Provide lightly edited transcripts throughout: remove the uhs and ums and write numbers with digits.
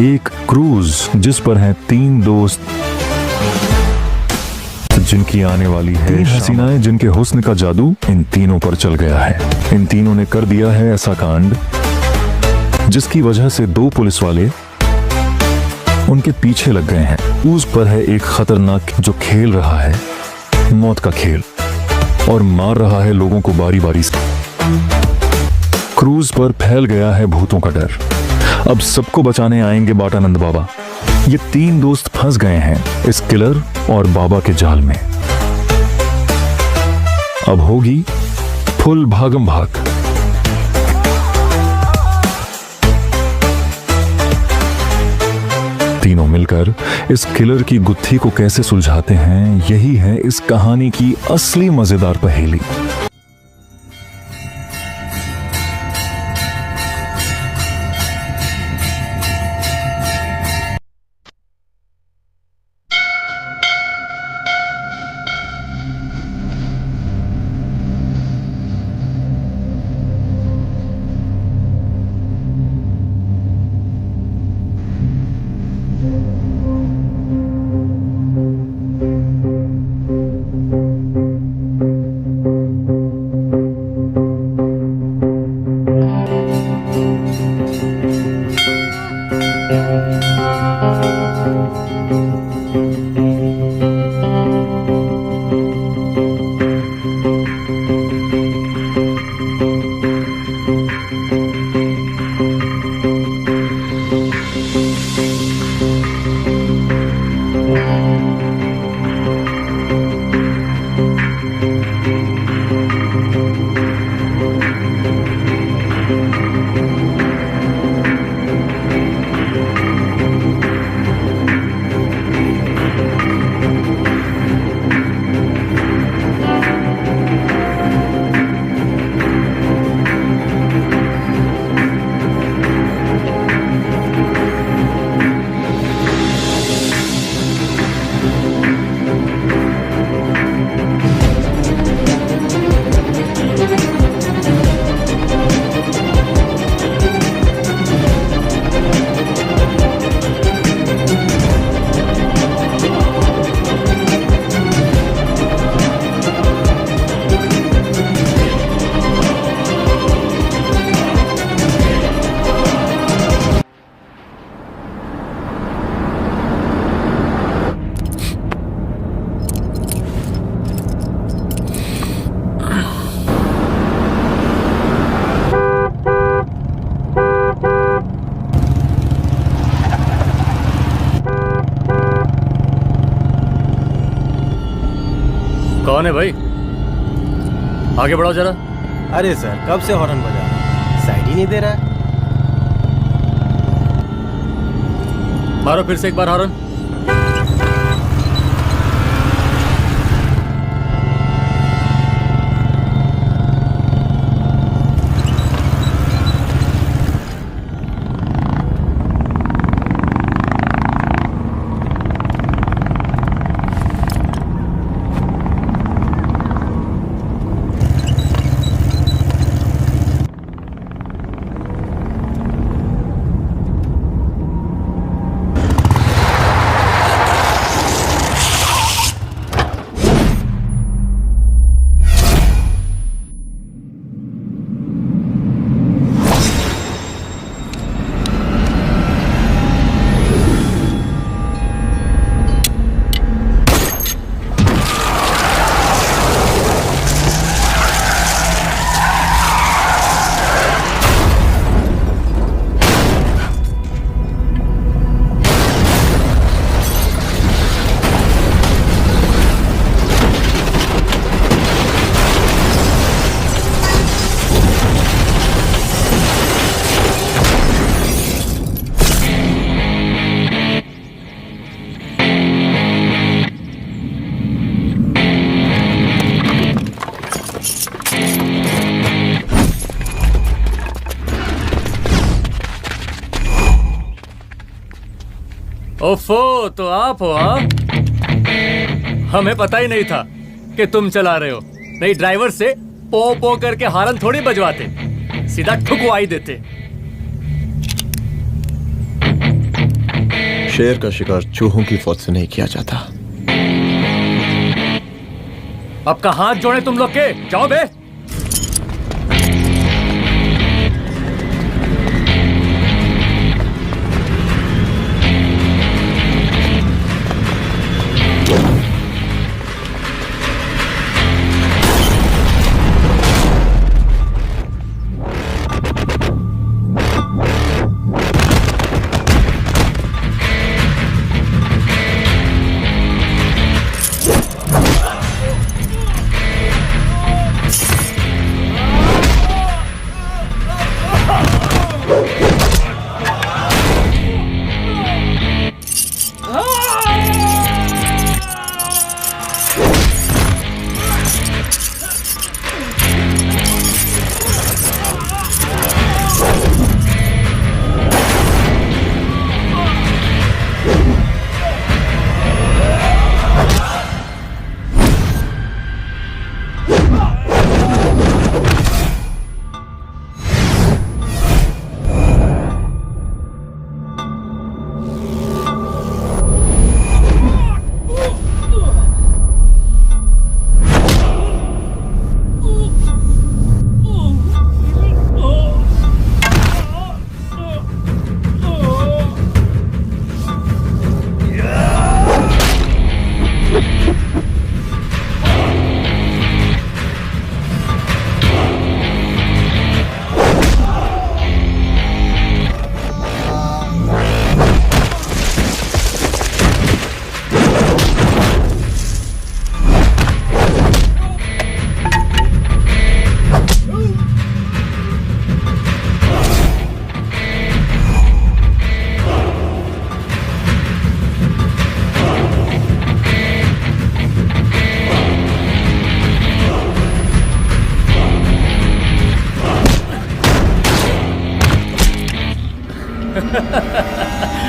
एक क्रूज जिस पर हैं 3 दोस्त जिनकी आने वाली है 3 हसीनाएं जिनके हुस्न का जादू इन तीनों पर चल गया है। इन तीनों ने कर दिया है ऐसा कांड जिसकी वजह से 2 पुलिस वाले उनके पीछे लग गए हैं। क्रूज पर है एक खतरनाक जो खेल रहा है मौत का खेल और मार रहा है लोगों को बारी बारी से। क्रूज पर फैल गया है भूतों का डर। अब सबको बचाने आएंगे बाटानंद बाबा। ये 3 दोस्त फंस गए हैं इस किलर और बाबा के जाल में। अब होगी फुल भागम भाग। तीनों मिलकर इस किलर की गुत्थी को कैसे सुलझाते हैं, यही है इस कहानी की असली मजेदार पहेली। कौन है भाई? आगे बढ़ाओ जरा। अरे सर कब से हॉर्न बजा रहा है, साइड ही नहीं दे रहा है। मारो फिर से एक बार हॉर्न। ओफो, तो आप हो? हाँ, हमें पता ही नहीं था कि तुम चला रहे हो। नहीं ड्राइवर से पो पो करके हॉर्न थोड़ी बजवाते, सीधा ठुकवा ही देते। शेर का शिकार चूहों की फौज से नहीं किया जाता। अब का हाथ जोड़े तुम लोग के, जाओ बे।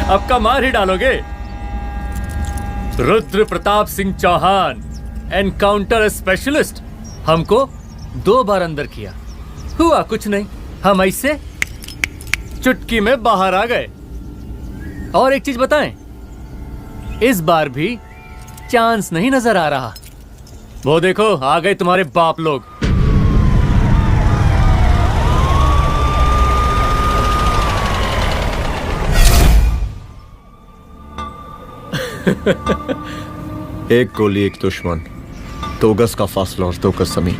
अब का मार ही डालोगे। रुद्र प्रताप सिंह चौहान, एनकाउंटर स्पेशलिस्ट, हमको 2 बार अंदर किया, हुआ कुछ नहीं। हम ऐसे चुटकी में बाहर आ गए। और एक चीज बताएं, इस बार भी चांस नहीं नजर आ रहा। वो देखो आ गए तुम्हारे बाप लोग। एक गोली एक दुश्मन, 2 गज का फासला और 2 गज जमीन।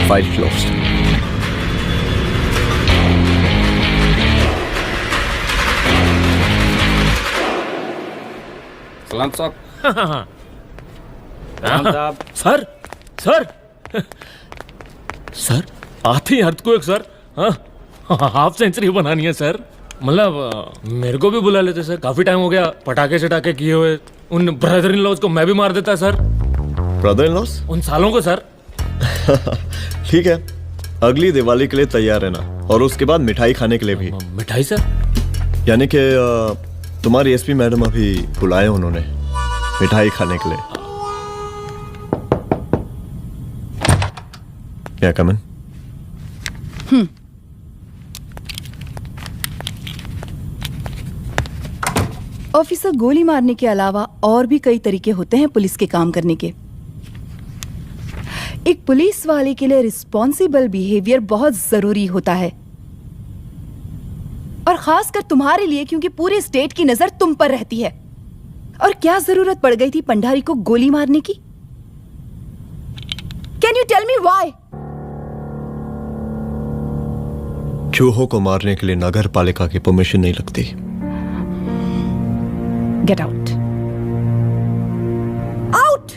Fight closed. सलाम साहब। राम साहब। सर सर सर आते ही अर्थक्वेक सर। हाँ, हाफ सेंचुरी बनानी है सर। मतलब मेरे को भी बुला लेते सर, काफी टाइम हो गया पटाखे चटाखे किए हुए। उन ब्रदर इन लॉज को मैं भी मार देता सर। Brother in loss? उन सालों को सर। ठीक है, अगली दिवाली के लिए तैयार रहना, और उसके बाद मिठाई खाने के लिए भी। मिठाई सर? यानी कि तुम्हारी एसपी मैडम अभी बुलाए उन्होंने मिठाई खाने के लिए। क्या कमन? ऑफिसर, गोली मारने के अलावा और भी कई तरीके होते हैं पुलिस के काम करने के। एक पुलिस वाले के लिए रिस्पॉन्सिबल बिहेवियर बहुत जरूरी होता है, और खासकर तुम्हारे लिए, क्योंकि पूरे स्टेट की नजर तुम पर रहती है। और क्या जरूरत पड़ गई थी पंडारी को गोली मारने की? Can you tell me why? चूहों को मारने के लिए नगर पालिका की परमिशन नहीं लगती। Get out. Out!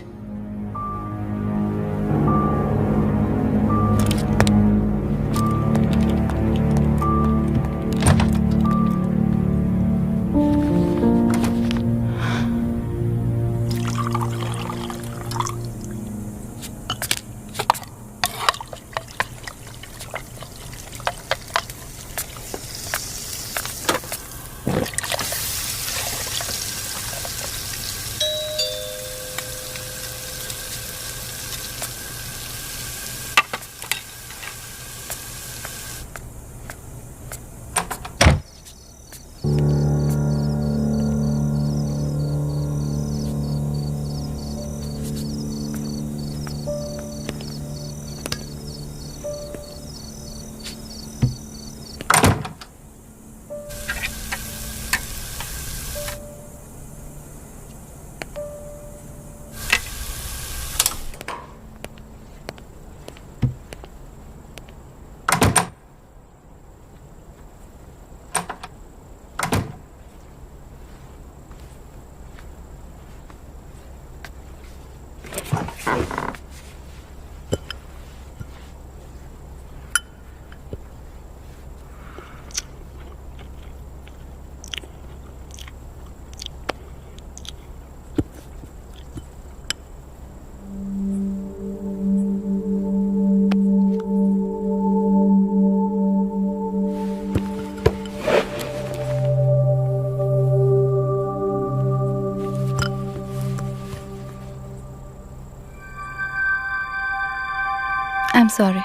sorry.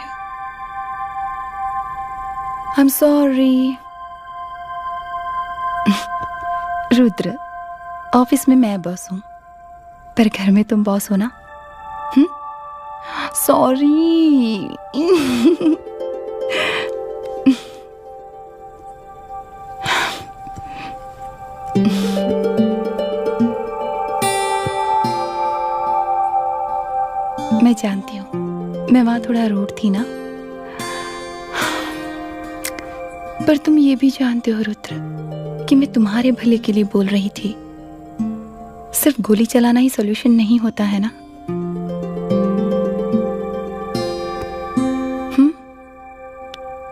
I'm sorry. Rudra, office में मैं बॉस हूँ, पर घर में तुम बॉस हो ना? सॉरी. मैं जानती हूँ, मैं वहां थोड़ा रूड थी ना, पर तुम ये भी जानते हो रुद्र कि मैं तुम्हारे भले के लिए बोल रही थी. सिर्फ गोली चलाना ही सॉल्यूशन नहीं होता है ना.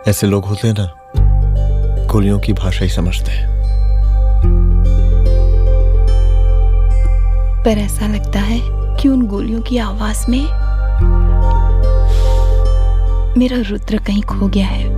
ऐसे लोग होते हैं ना, गोलियों की भाषा ही समझते हैं. पर ऐसा लगता है कि उन गोलियों की आवाज में मेरा रुद्र कहीं खो गया है.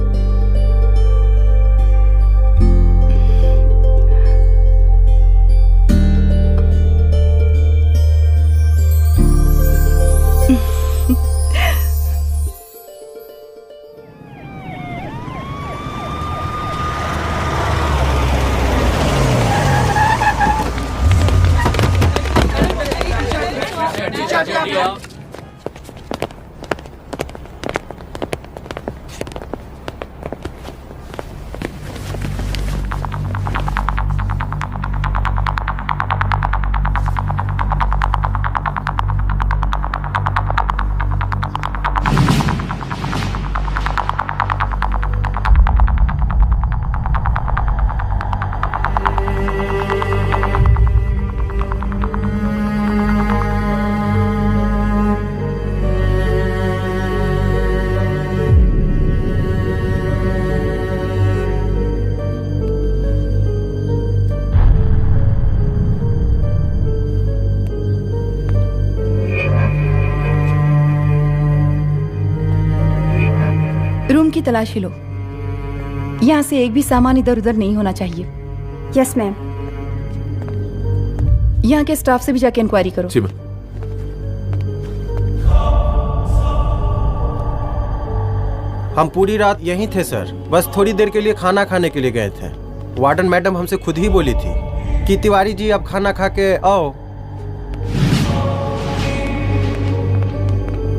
रूम की तलाशी लो. यहाँ से एक भी सामान इधर उधर नहीं होना चाहिए. Yes ma'am. यहाँ के स्टाफ से भी जाके इंक्वायरी करो. जी मैम. हम पूरी रात यहीं थे सर, बस थोड़ी देर के लिए खाना खाने के लिए गए थे. वार्डन मैडम हमसे खुद ही बोली थी कि तिवारी जी आप खाना खा के आओ,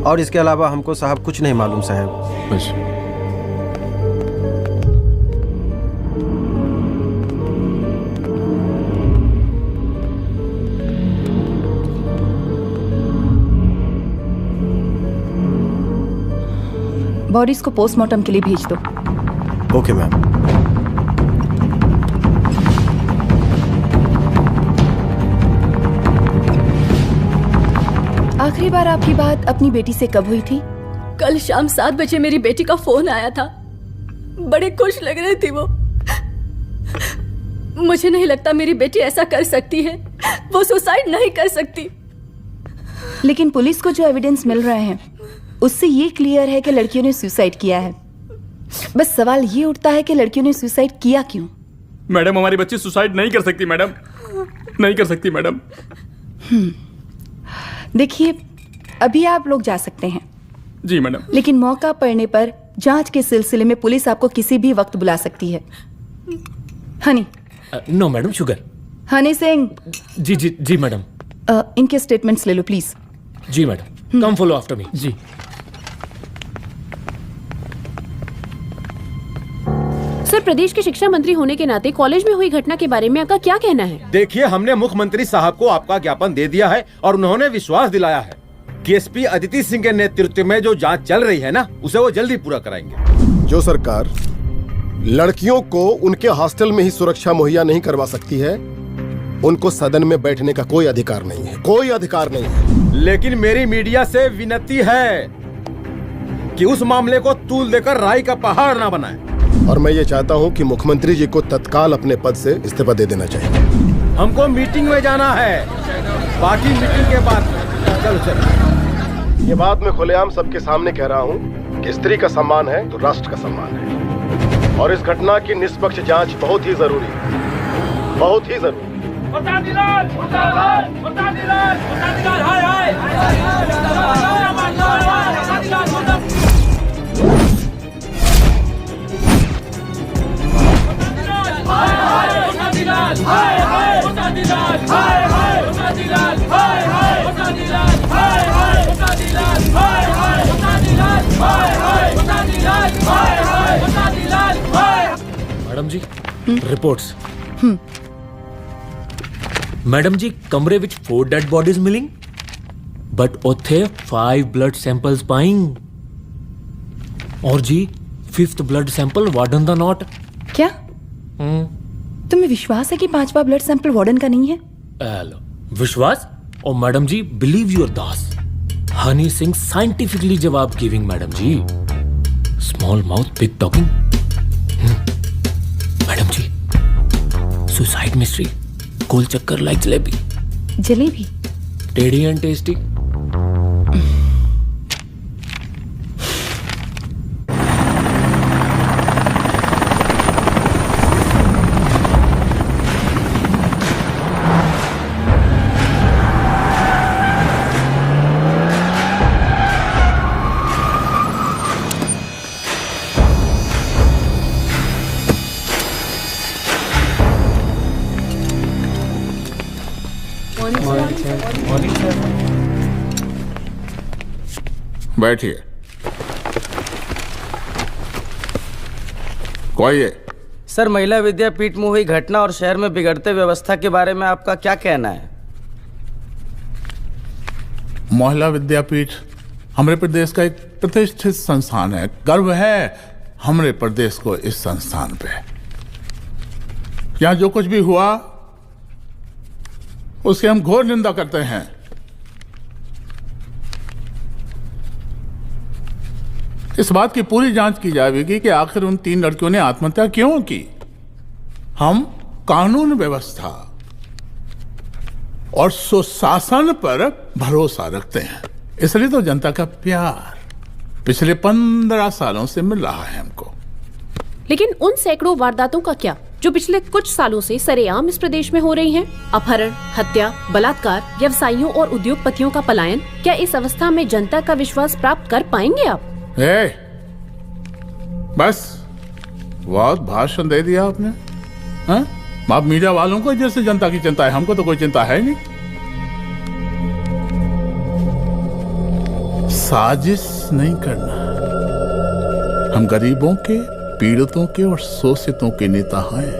और इसके अलावा हमको साहब कुछ नहीं मालूम साहब. बस. बॉडीज को पोस्टमार्टम के लिए भेज दो. Okay ma'am. आखिरी बार आपकी बात अपनी बेटी से कब हुई थी? कल शाम 7 बजे मेरी बेटी का फोन आया था. बड़े खुश लग रही थी वो. मुझे नहीं लगता मेरी बेटी ऐसा कर सकती है. वो सुसाइड नहीं कर सकती. लेकिन पुलिस को जो एविडेंस मिल रहे हैं उससे ये क्लियर है कि लड़कियों ने सुसाइड किया है. बस सवाल ये उठता है कि लड़कियों ने सुसाइड किया क्यों? मैडम, हमारी बच्ची सुसाइड नहीं कर सकती मैडम, नहीं कर सकती मैडम. देखिए, अभी आप लोग जा सकते हैं. जी मैडम. लेकिन मौका पड़ने पर जांच के सिलसिले में पुलिस आपको किसी भी वक्त बुला सकती है. Honey. No madam, sugar. Honey Singh. जी जी जी मैडम. इनके स्टेटमेंट्स ले लो प्लीज. जी madam. Come follow after me. जी. सर, प्रदेश के शिक्षा मंत्री होने के नाते कॉलेज में हुई घटना के बारे में आपका क्या कहना है? देखिए, हमने मुख्यमंत्री साहब को आपका ज्ञापन दे दिया है और उन्होंने विश्वास दिलाया है कि एसपी अदिति सिंह के नेतृत्व में जो जांच चल रही है ना, उसे वो जल्दी पूरा कराएंगे. जो सरकार लड़कियों को उनके हॉस्टल में ही सुरक्षा मुहैया नहीं करवा सकती है, उनको सदन में बैठने का कोई अधिकार नहीं है. कोई अधिकार नहीं है. लेकिन मेरी मीडिया से विनती है कि उस मामले को तूल देकर राई का पहाड़ ना बनाए. और मैं ये चाहता हूँ कि मुख्यमंत्री जी को तत्काल अपने पद से इस्तीफा दे देना चाहिए. हमको मीटिंग में जाना है, बाकी मीटिंग के बाद. चलो चलो. ये बात मैं खुलेआम सबके सामने कह रहा हूँ कि स्त्री का सम्मान है तो राष्ट्र का सम्मान है, और इस घटना की निष्पक्ष जांच बहुत ही जरूरी है, बहुत ही जरूरी. मैडम जी रिपोर्ट्स मैडम जी कमरे विच 4 डेड बॉडीज मिलिंग बट उथे 5 ब्लड सैंपल्स पाइंग और जी 5th ब्लड सैंपल वार्डन दा नॉट क्या तुम्हें विश्वास है कि 5वां ब्लड सैंपल वार्डन का नहीं है? हेलो विश्वास और मैडम जी believe your Das Honey Singh scientifically जवाब गिविंग मैडम जी small mouth big talking madam जी सुसाइड मिस्ट्री गोल चक्कर लाइक जलेबी जलेबी टेढ़ी एंड टेस्टी बैठिए। कोई है? सर महिला विद्यापीठ में हुई घटना और शहर में बिगड़ते व्यवस्था के बारे में आपका क्या कहना है? महिला विद्यापीठ हमारे प्रदेश का एक प्रतिष्ठित संस्थान है। गर्व है हमारे प्रदेश को इस संस्थान पे। यहाँ जो कुछ भी हुआ उसकी हम घोर निंदा करते हैं। इस बात की पूरी जांच की जाएगी कि आखिर उन 3 लड़कियों ने आत्महत्या क्यों की। हम कानून व्यवस्था और सुशासन पर भरोसा रखते हैं, इसलिए तो जनता का प्यार पिछले 15 सालों से मिल रहा है हमको। लेकिन उन सैकड़ों वारदातों का क्या जो पिछले कुछ सालों से सरेआम इस प्रदेश में हो रही हैं? अपहरण, हत्या, बलात्कार, व्यवसायियों और उद्योगपतियों का पलायन। क्या इस अवस्था में जनता का विश्वास प्राप्त कर पाएंगे आप? बस बहुत भाषण दे दिया आपने। हाँ? आप मीडिया वालों को जैसे जनता की चिंता है, हमको तो कोई चिंता है नहीं। साजिश नहीं करना। हम गरीबों के, पीड़ितों के और शोषितों के नेता हैं।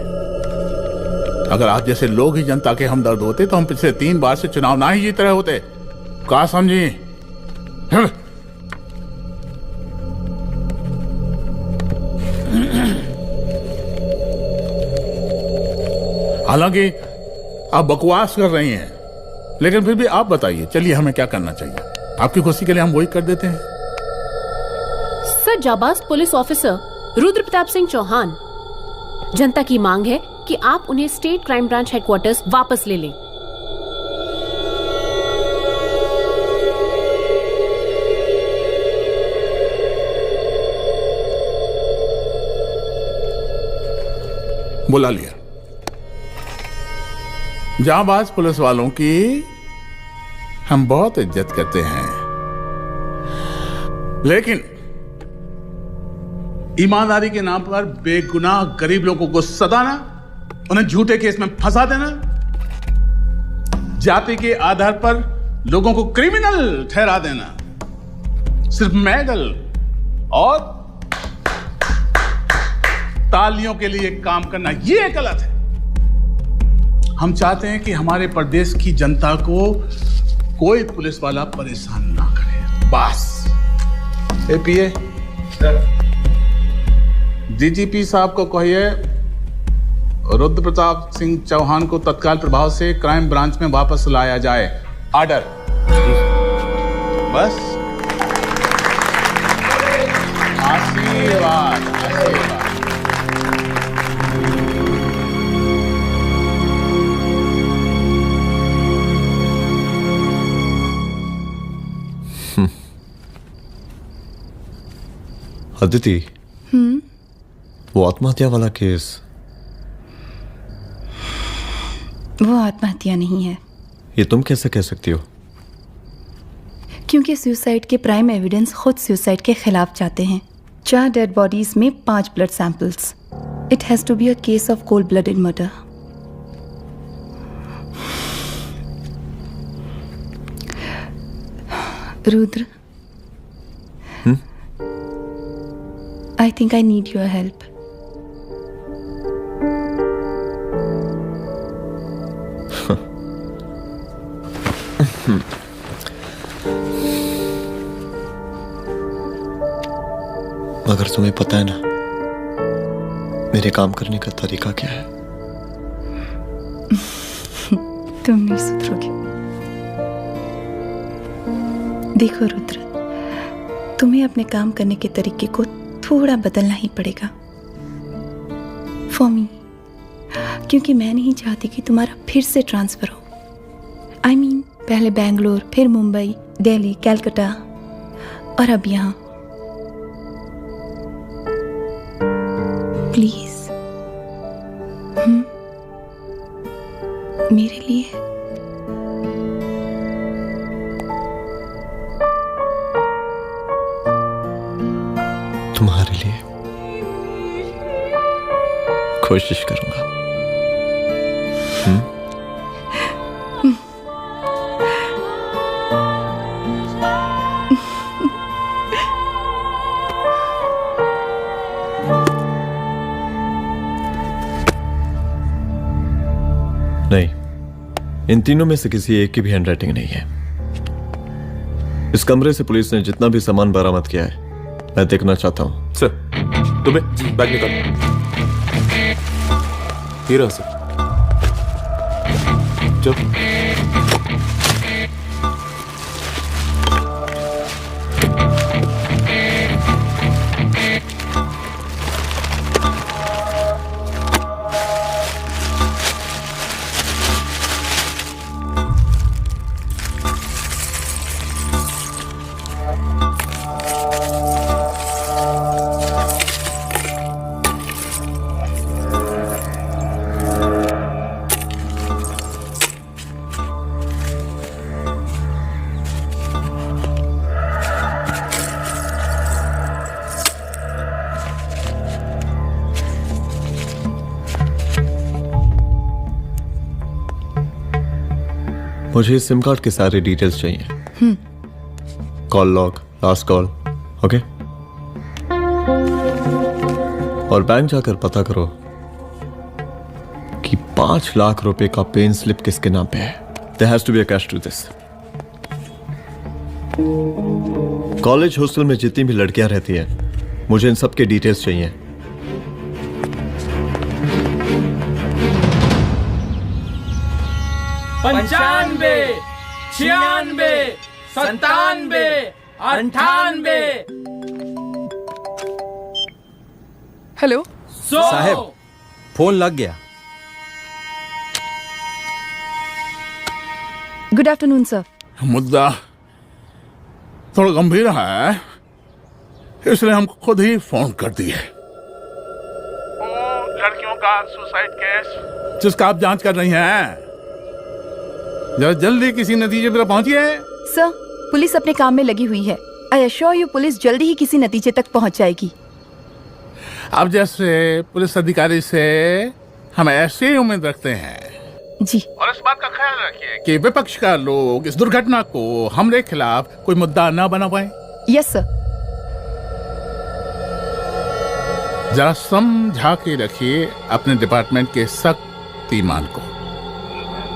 अगर आप जैसे लोग ही जनता के हमदर्द होते तो हम पिछले 3 बार से चुनाव ना ही जीत रहे होते। क्या समझी? हालांकि आप बकवास कर रही हैं, लेकिन फिर भी आप बताइए, चलिए हमें क्या करना चाहिए? आपकी खुशी के लिए हम वही कर देते हैं। सर जाबाज पुलिस ऑफिसर रुद्र प्रताप सिंह चौहान, जनता की मांग है कि आप उन्हें स्टेट क्राइम ब्रांच हेडक्वार्टर्स वापस ले लें। बुला लिया। जाबाज पुलिस वालों की हम बहुत इज्जत करते हैं, लेकिन ईमानदारी के नाम पर बेगुनाह गरीब लोगों को सताना, उन्हें झूठे केस में फंसा देना, जाति के आधार पर लोगों को क्रिमिनल ठहरा देना, सिर्फ मेडल और तालियों के लिए काम करना, ये गलत है। हम चाहते हैं कि हमारे प्रदेश की जनता को कोई पुलिस वाला परेशान ना करे, बस। एपीए डीजीपी साहब को कहिए रुद्र प्रताप सिंह चौहान को तत्काल प्रभाव से क्राइम ब्रांच में वापस लाया जाए। ऑर्डर। बस। आशीर्वाद, आशीर्वाद। अदिति, वो आत्महत्या वाला केस, वो आत्महत्या नहीं है। ये तुम कैसे कह सकती हो? क्योंकि सुसाइड के प्राइम एविडेंस खुद सुसाइड के खिलाफ जाते हैं। 4 डेड बॉडीज में 5 blood samples. It has to be a case of cold blooded murder. Rudra, I think I need your help. मगर तुम्हें पता है ना मेरे काम करने का तरीका क्या है? तुम नहीं सुधरोगे। देखो रुद्र, तुम्हें अपने काम करने के तरीके को थोड़ा बदलना ही पड़ेगा फॉर मी, क्योंकि मैं नहीं चाहती कि तुम्हारा फिर से ट्रांसफर हो। I mean, पहले बेंगलोर, फिर मुंबई, दिल्ली, कलकत्ता और अब यहाँ। प्लीज मेरे लिए। तुम्हारे लिए कोशिश करूंगा। नहीं, इन तीनों में से किसी एक की भी हैंडराइटिंग नहीं है। इस कमरे से पुलिस ने जितना भी सामान बरामद किया है मैं देखना चाहता हूं। सर, तुम्हें बैग निकाल। ये रहा सर। चल। मुझे सिम कार्ड के सारे डिटेल्स चाहिए। Call log, last call, okay? और बैंक जाकर पता करो कि 5 लाख रुपए का पेन स्लिप किसके नाम पे है। There has to be a cash to this. College hostel में जितनी भी लड़कियां रहती हैं, मुझे इन सब के डिटेल्स चाहिए। 95, 96, 97, 98। हेलो साहब, फोन लग गया। Good afternoon sir. मुद्दा थोड़ा गंभीर है, इसलिए हम खुद ही फोन कर दिए। लड़कियों का सुसाइड केस जिसका आप जांच कर रही हैं, जरा जल्दी किसी नतीजे पर पहुंचिए। सर, पुलिस अपने काम में लगी हुई है। आई अश्योर यू, पुलिस जल्दी ही किसी नतीजे तक पहुंच जाएगी। आप जैसे पुलिस अधिकारी से हम ऐसी उम्मीद रखते हैं जी। और इस बात का ख्याल रखिए कि विपक्ष का लोग इस दुर्घटना को हमरे खिलाफ कोई मुद्दा ना बना पाए। Yes sir. जरा समझा के रखिए अपने डिपार्टमेंट के शक्तिमान को।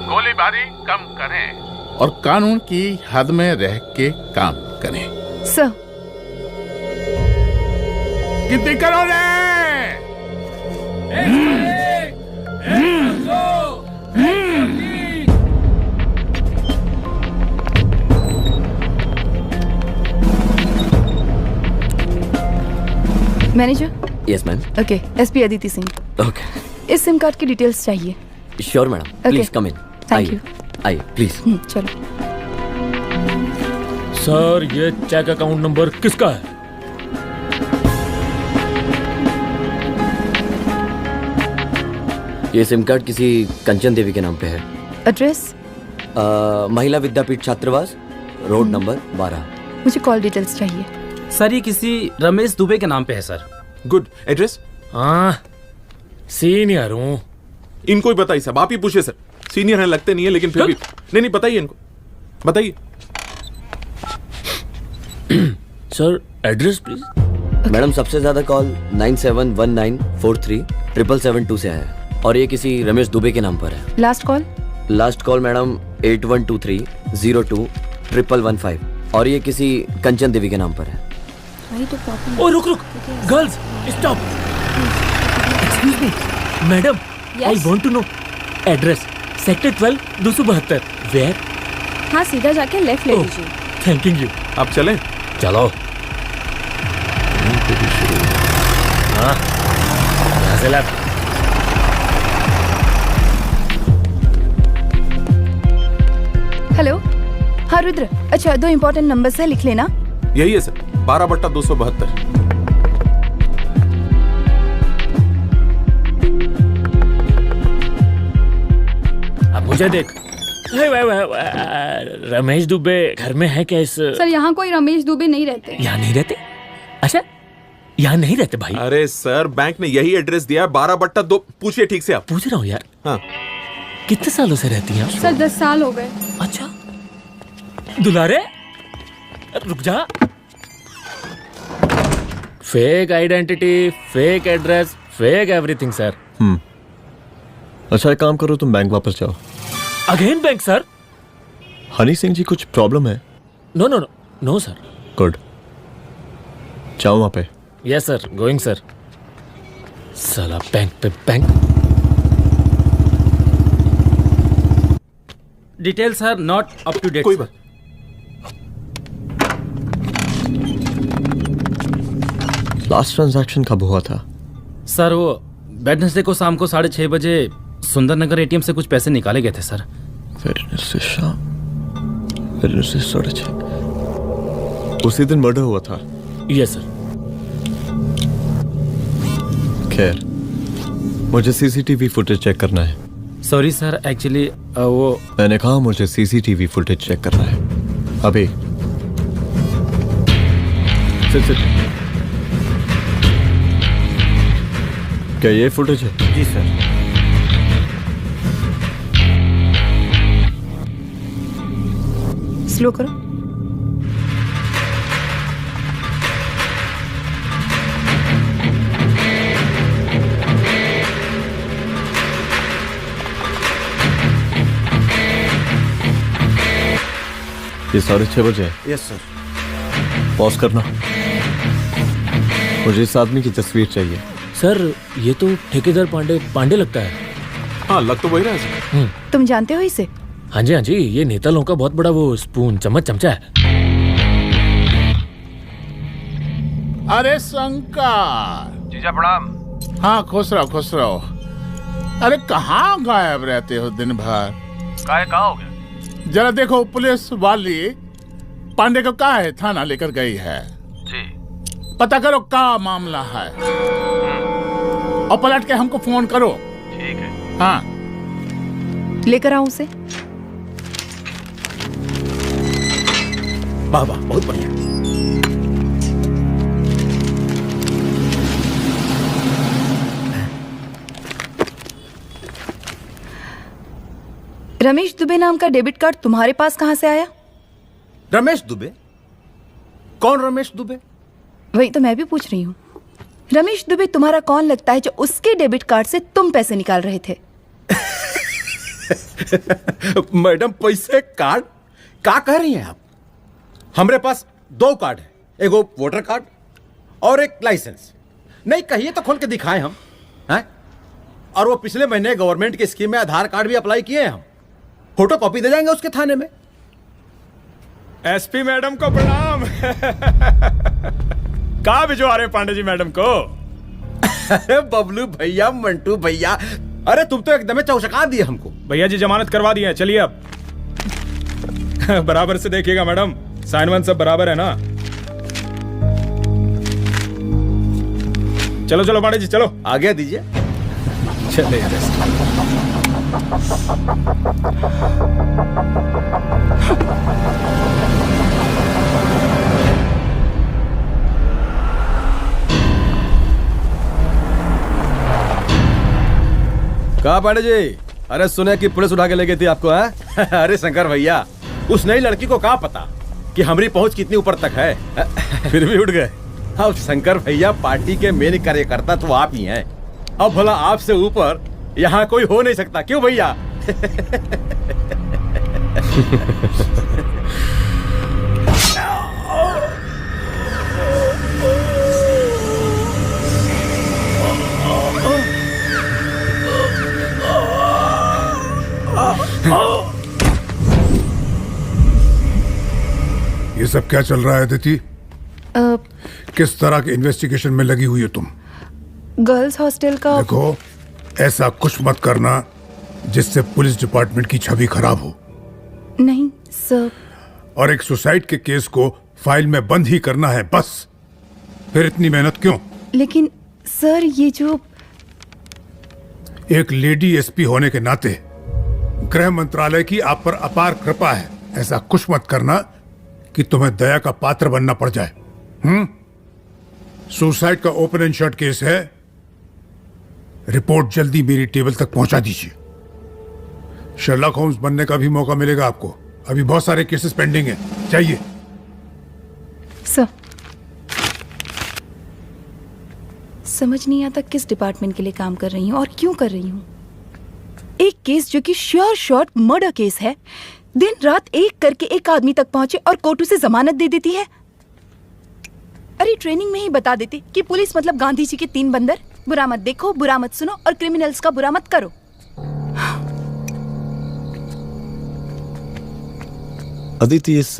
गोलीबारी कम करें और कानून की हद में रह के काम करें। सर। गिनती करो रे। Manager. Yes ma'am. Okay, SP Aditi Singh. Okay. इस सिम कार्ड की डिटेल्स चाहिए। Sure madam, please come in. Thank you. आइए प्लीज। चलो। सर, ये चेक अकाउंट नंबर किसका है? ये सिम कार्ड किसी कंचन देवी के नाम पे है। एड्रेस? महिला विद्यापीठ छात्रावास, रोड नंबर 12। मुझे कॉल डिटेल्स चाहिए। सर, ये किसी रमेश दुबे के नाम पे है सर। गुड। एड्रेस? हाँ, सीनियर हूँ। इनको ही बताइए साहब, आप ही पूछिए सर। सीनियर हैं लगते नहीं है, लेकिन फिर भी नहीं बताइए इनको, बताइए। Sir, address please. मैडम, सबसे ज्यादा कॉल 9719437772 से आया है और ये किसी रमेश दुबे के नाम पर है। Last call? Last call madam 8123021115 और ये किसी कंचन देवी के नाम पर है। वही तो प्रॉब्लम। ओ रुक रुक, girls stop. Excuse me madam, I want to know address sector 12 272 where. हाँ, सीधा जाके लेफ्ट ले लीजिए। Thank you. आप चलें? चलो। हाँ, यहाँ से लेफ्ट। हेलो। हाँ रुद्र, अच्छा 2 इम्पोर्टेंट नंबर्स है, लिख लेना। यही है सर, 12/272। अब मुझे देख। रमेश दुबे घर में है क्या? इस सर यहाँ कोई रमेश दुबे नहीं रहते। यहाँ नहीं रहते? अच्छा, यहाँ नहीं रहते भाई। अरे सर, बैंक ने यही एड्रेस दिया है, 12/2। पूछिए ठीक से आप। पूछ रहा हूँ यार। हाँ। कितने सालों से रहती हैं? सर 10 साल हो गए। अच्छा दुलारे, रुक जा। Fake identity, fake address, fake everything sir. अच्छा एक काम करो, तुम बैंक वापस जाओ। Again bank sir? Honey Singh ji कुछ प्रॉब्लम है? No no no no sir. Good, जाओ वहां पे। Yes sir, going sir. साला बैंक पे bank. Details are not up to date. कोई बात। लास्ट ट्रांजैक्शन कब हुआ था? सर वो वेडनेसडे को शाम को 6:30 बजे सुंदरनगर एटीएम से कुछ पैसे निकाले गए थे सर। वेडनेसडे शाम, वेडनेसडे 6:30। उसी दिन मर्डर हुआ था? Yes sir. खैर, मुझे सीसीटीवी फुटेज चेक करना है। सॉरी सर, एक्चुअली वो मैंने कहा मुझे सीसीटीवी फुटेज चेक करना है अभी। सिट। क्या ये फुटेज है? जी सर। स्लो करो। ये 6:30 बजे है। Yes sir. पॉज करना। मुझे इस आदमी की तस्वीर चाहिए। सर ये तो ठेकेदार पांडे लगता है। हाँ, लग तो वही रहा है सर। तुम जानते हो इसे? हाँ जी हाँ जी, ये नेता लोगों का बहुत बड़ा वो स्पून चमचा है। अरे शंकर। जीजा प्रणाम। हाँ खुश रहो खुश रहो। अरे कहाँ गायब रहते हो दिन भर? कहाँ हो गया? जरा देखो, पुलिस वाली पांडे को कहा है थाना लेकर गई है। जी। पता करो क्या मामला है और पलट के हमको फोन करो। ठीक है। हाँ लेकर आओ उसे। वाह वाह, बहुत बढ़िया। रमेश दुबे नाम का डेबिट कार्ड तुम्हारे पास कहां से आया? रमेश दुबे? कौन रमेश दुबे? वही तो मैं भी पूछ रही हूँ। रमेश दुबे तुम्हारा कौन लगता है जो उसके डेबिट कार्ड से तुम पैसे निकाल रहे थे? मैडम, पैसे कार्ड क्या कह रही हैं आप? हमारे पास 2 कार्ड है, एक वो वोटर कार्ड और एक लाइसेंस। नहीं कहिए तो खोल के दिखाएं हम हैं? और वो पिछले महीने गवर्नमेंट की स्कीम में आधार कार्ड भी अप्लाई किए हैं हम। फोटो कॉपी दे जाएंगे उसके थाने में। एसपी मैडम को प्रणाम। कहाँ भिजवा रहे पांडे जी मैडम को? अरे बबलू भैया, मंटू भैया, अरे तुम तो एकदम चौचका दिए हमको। भैया जी जमानत करवा दिए हैं, चलिए अब। बराबर से देखिएगा मैडम, साइन वाइन सब बराबर है ना? चलो चलो पांडे जी चलो। आगे दीजिए। चले कहा पांडे जी? अरे सुने कि पुलिस उठा के ले गई थी आपको है? अरे शंकर भैया, उस नई लड़की को क्या पता कि हमारी पहुंच कितनी ऊपर तक है। फिर भी उठ गए। अब शंकर भैया, पार्टी के मेन कार्यकर्ता तो आप ही हैं। अब भला आपसे ऊपर यहाँ कोई हो नहीं सकता, क्यों भैया? ये सब क्या चल रहा है अदिति? किस तरह के इन्वेस्टिगेशन में लगी हुई हो तुम? गर्ल्स हॉस्टल का। देखो, ऐसा कुछ मत करना जिससे पुलिस डिपार्टमेंट की छवि खराब हो। नहीं सर। और एक सुसाइड के केस को फाइल में बंद ही करना है बस। फिर इतनी मेहनत क्यों? लेकिन सर, ये जो एक लेडी एसपी होने के नाते गृह मंत्रालय की आप पर अपार कृपा है। ऐसा कुछ मत करना कि तुम्हें दया का पात्र बनना पड़ जाए। सुसाइड का ओपन एंड शट केस है। रिपोर्ट जल्दी मेरी टेबल तक पहुंचा दीजिए। शर्लॉक होम्स बनने का भी मौका मिलेगा आपको। अभी बहुत सारे केसेस पेंडिंग हैं। चाहिए सर। समझ नहीं आता किस डिपार्टमेंट के लिए काम कर रही हूँ और क्यों कर रही हूँ। एक केस जो कि श्योर शॉट मर्डर केस है, दिन रात एक करके एक आदमी तक पहुंचे और कोर्ट उसे जमानत दे देती है। अरे ट्रेनिंग में ही बता देती कि पुलिस मतलब गांधी जी के 3 बंदर, बुरा मत देखो, बुरा मत सुनो और क्रिमिनल्स का बुरा मत करो। अदिति, इस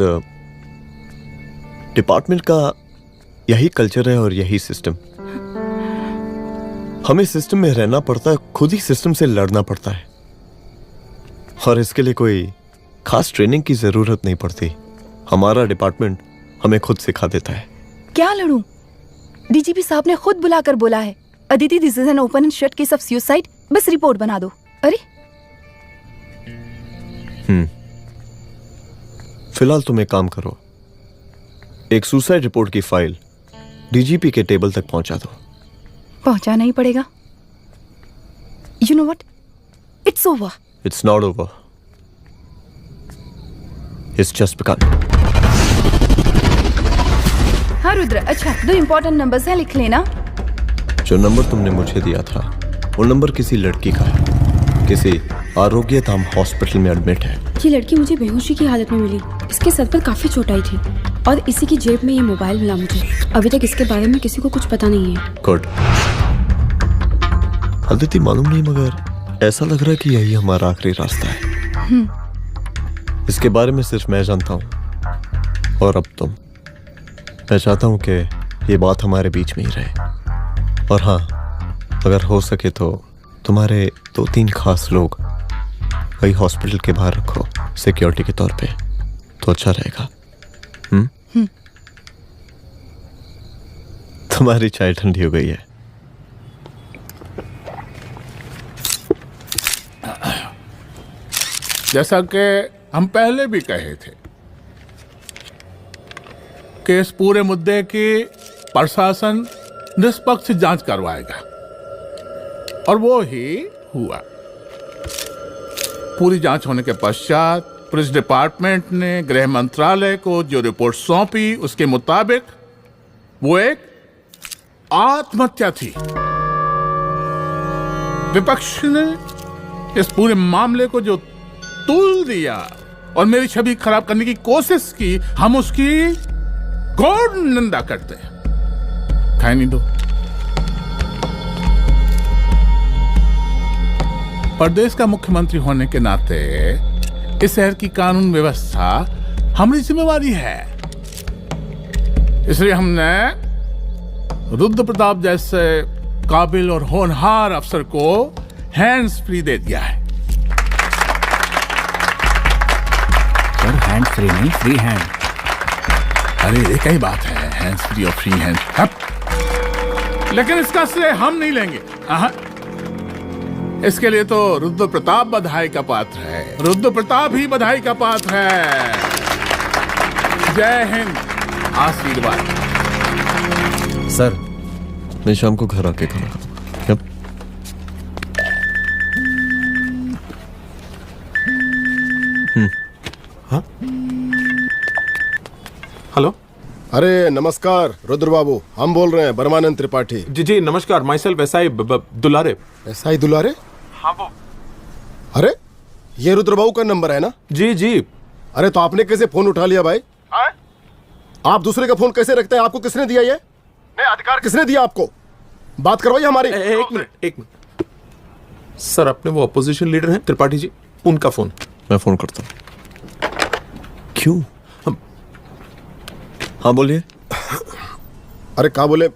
डिपार्टमेंट का यही कल्चर है और यही सिस्टम। हमें सिस्टम में रहना पड़ता है, खुद ही सिस्टम से लड़ना पड़ता है, और इसके लिए कोई खास ट्रेनिंग की जरूरत नहीं पड़ती। हमारा डिपार्टमेंट हमें खुद सिखा देता है। क्या लड़ूं? डीजीपी साहब ने खुद बुलाकर बोला है, Aditi this is an open and shut case of suicide, बस रिपोर्ट बना दो। अरे फिलहाल तुम एक काम करो, एक सुसाइड रिपोर्ट की फाइल डीजीपी के टेबल तक पहुंचा दो। पहुंचाना ही पड़ेगा। You know what, it's over. It's not over, it's just begun. हाँ रुद्र, अच्छा 2 इंपॉर्टेंट नंबर्स हैं, लिख लेना। जो नंबर तुमने मुझे दिया था वो नंबर किसी लड़की का है, किसी आरोग्य धाम हॉस्पिटल में एडमिट है। ये लड़की मुझे बेहोशी की हालत में मिली। इसके सर पर काफी चोट आई थी और इसी की जेब में ये मोबाइल मिला मुझे। अभी तक इसके बारे में किसी को कुछ पता नहीं है। गुड। अदिति, मालूम नहीं मगर ऐसा लग रहा है कि यही हमारा आखिरी रास्ता है। इसके बारे में सिर्फ मैं जानता हूँ और अब तुम। मैं चाहता हूँ कि ये बात हमारे बीच में ही रहे। और हाँ, अगर हो सके तो तुम्हारे 2-3 खास लोग वही हॉस्पिटल के बाहर रखो सिक्योरिटी के तौर पे, तो अच्छा रहेगा। तुम्हारी चाय ठंडी हो गई है। जैसा कि हम पहले भी कहे थे कि इस पूरे मुद्दे की प्रशासन निष्पक्ष जांच करवाएगा, और वो ही हुआ। पूरी जांच होने के पश्चात पुलिस डिपार्टमेंट ने गृह मंत्रालय को जो रिपोर्ट सौंपी उसके मुताबिक वो एक आत्महत्या थी। विपक्ष ने इस पूरे मामले को जो तुल दिया और मेरी छवि खराब करने की कोशिश की, हम उसकी घोर निंदा करते हैं। खाए नहीं दो। प्रदेश का मुख्यमंत्री होने के नाते इस शहर की कानून व्यवस्था हमारी जिम्मेवारी है। इसलिए हमने रुद्र प्रताप जैसे काबिल और होनहार अफसर को हैंड्स फ्री दे दिया है। सर, हैंड फ्री नहीं, फ्री हैंड। अरे एक ही बात है, हैंड्स फ्री और फ्री हैंड। लेकिन इसका श्रेय हम नहीं लेंगे। इसके लिए तो रुद्र प्रताप बधाई का पात्र है। रुद्र प्रताप ही बधाई का पात्र है। जय हिंद। आशीर्वाद। सर, मैं शाम को घर आके खाना खाऊंगा। यप। हाँ? हेलो। अरे नमस्कार रुद्र बाबू, हम बोल रहे हैं परमानंद त्रिपाठी। जी जी नमस्कार। My self SI Dulare. SI दुलारे? हाँ वो। अरे ये रुद्रबाबू का नंबर है ना? जी जी। अरे तो आपने कैसे फोन उठा लिया भाई? आप दूसरे का फोन कैसे रखते हैं? आपको किसने दिया ये? नहीं, अधिकार किसने दिया आपको? बात करवाइए हमारी। एक मिनट। सर, अपने वो अपोजिशन लीडर हैं त्रिपाठी जी, उनका फोन। मैं फोन करता हूँ। क्यों? हाँ बोलिए। अरे क्या बोले?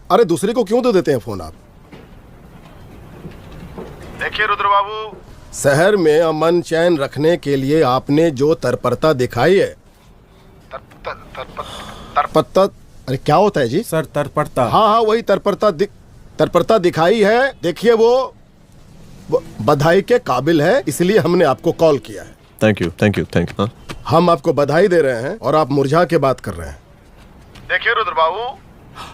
अरे दूसरे को क्यों दे देते हैं फोन आप? देखिए रुद्रबाबू, शहर में अमन चैन रखने के लिए आपने जो तत्परता दिखाई है, तत्परता, अरे क्या होता है जी? सर तत्परता। हाँ वही तत्परता दिखाई है। देखिए वो बधाई के काबिल है, इसलिए हमने आपको कॉल किया है। Thank you. हाँ? हम आपको बधाई दे रहे हैं और आप मुरझा के बात कर रहे हैं। देखिए रुद्रबाबू,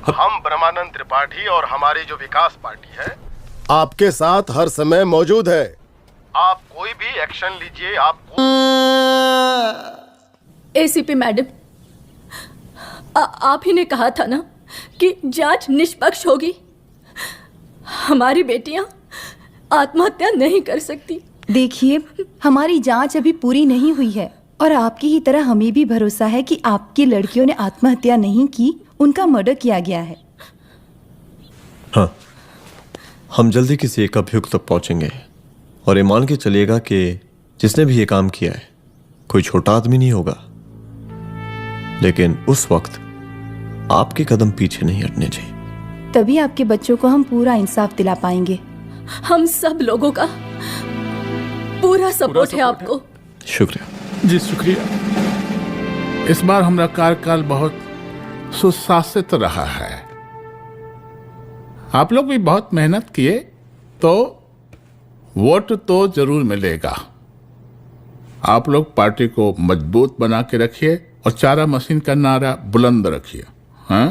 हम ब्रह्मानंद त्रिपाठी और हमारी जो विकास पार्टी है आपके साथ हर समय मौजूद है। आप कोई भी एक्शन लीजिए। एसीपी मैडम, आप ही ने कहा था ना कि जांच निष्पक्ष होगी। हमारी बेटियां आत्महत्या नहीं कर सकती। देखिए, हमारी जांच अभी पूरी नहीं हुई है और आपकी ही तरह हमें भी भरोसा है कि आपकी लड़कियों ने आत्महत्या नहीं की, उनका मर्डर किया गया है। हाँ, हम जल्दी किसी एक अभियुक्त तक पहुंचेंगे और ये मान के चलिएगा कि जिसने भी ये काम किया है कोई छोटा आदमी नहीं होगा, लेकिन उस वक्त आपके कदम पीछे नहीं हटने चाहिए। तभी आपके बच्चों को हम पूरा इंसाफ दिला पाएंगे। हम सब लोगों का पूरा सपोर्ट है आपको। शुक्रिया जी, शुक्रिया। इस बार हमारा कार्यकाल बहुत सुशासित रहा है। आप लोग भी बहुत मेहनत किए तो वोट तो जरूर मिलेगा। आप लोग पार्टी को मजबूत बना के रखिए और चारा मशीन का नारा बुलंद रखिए। हाँ,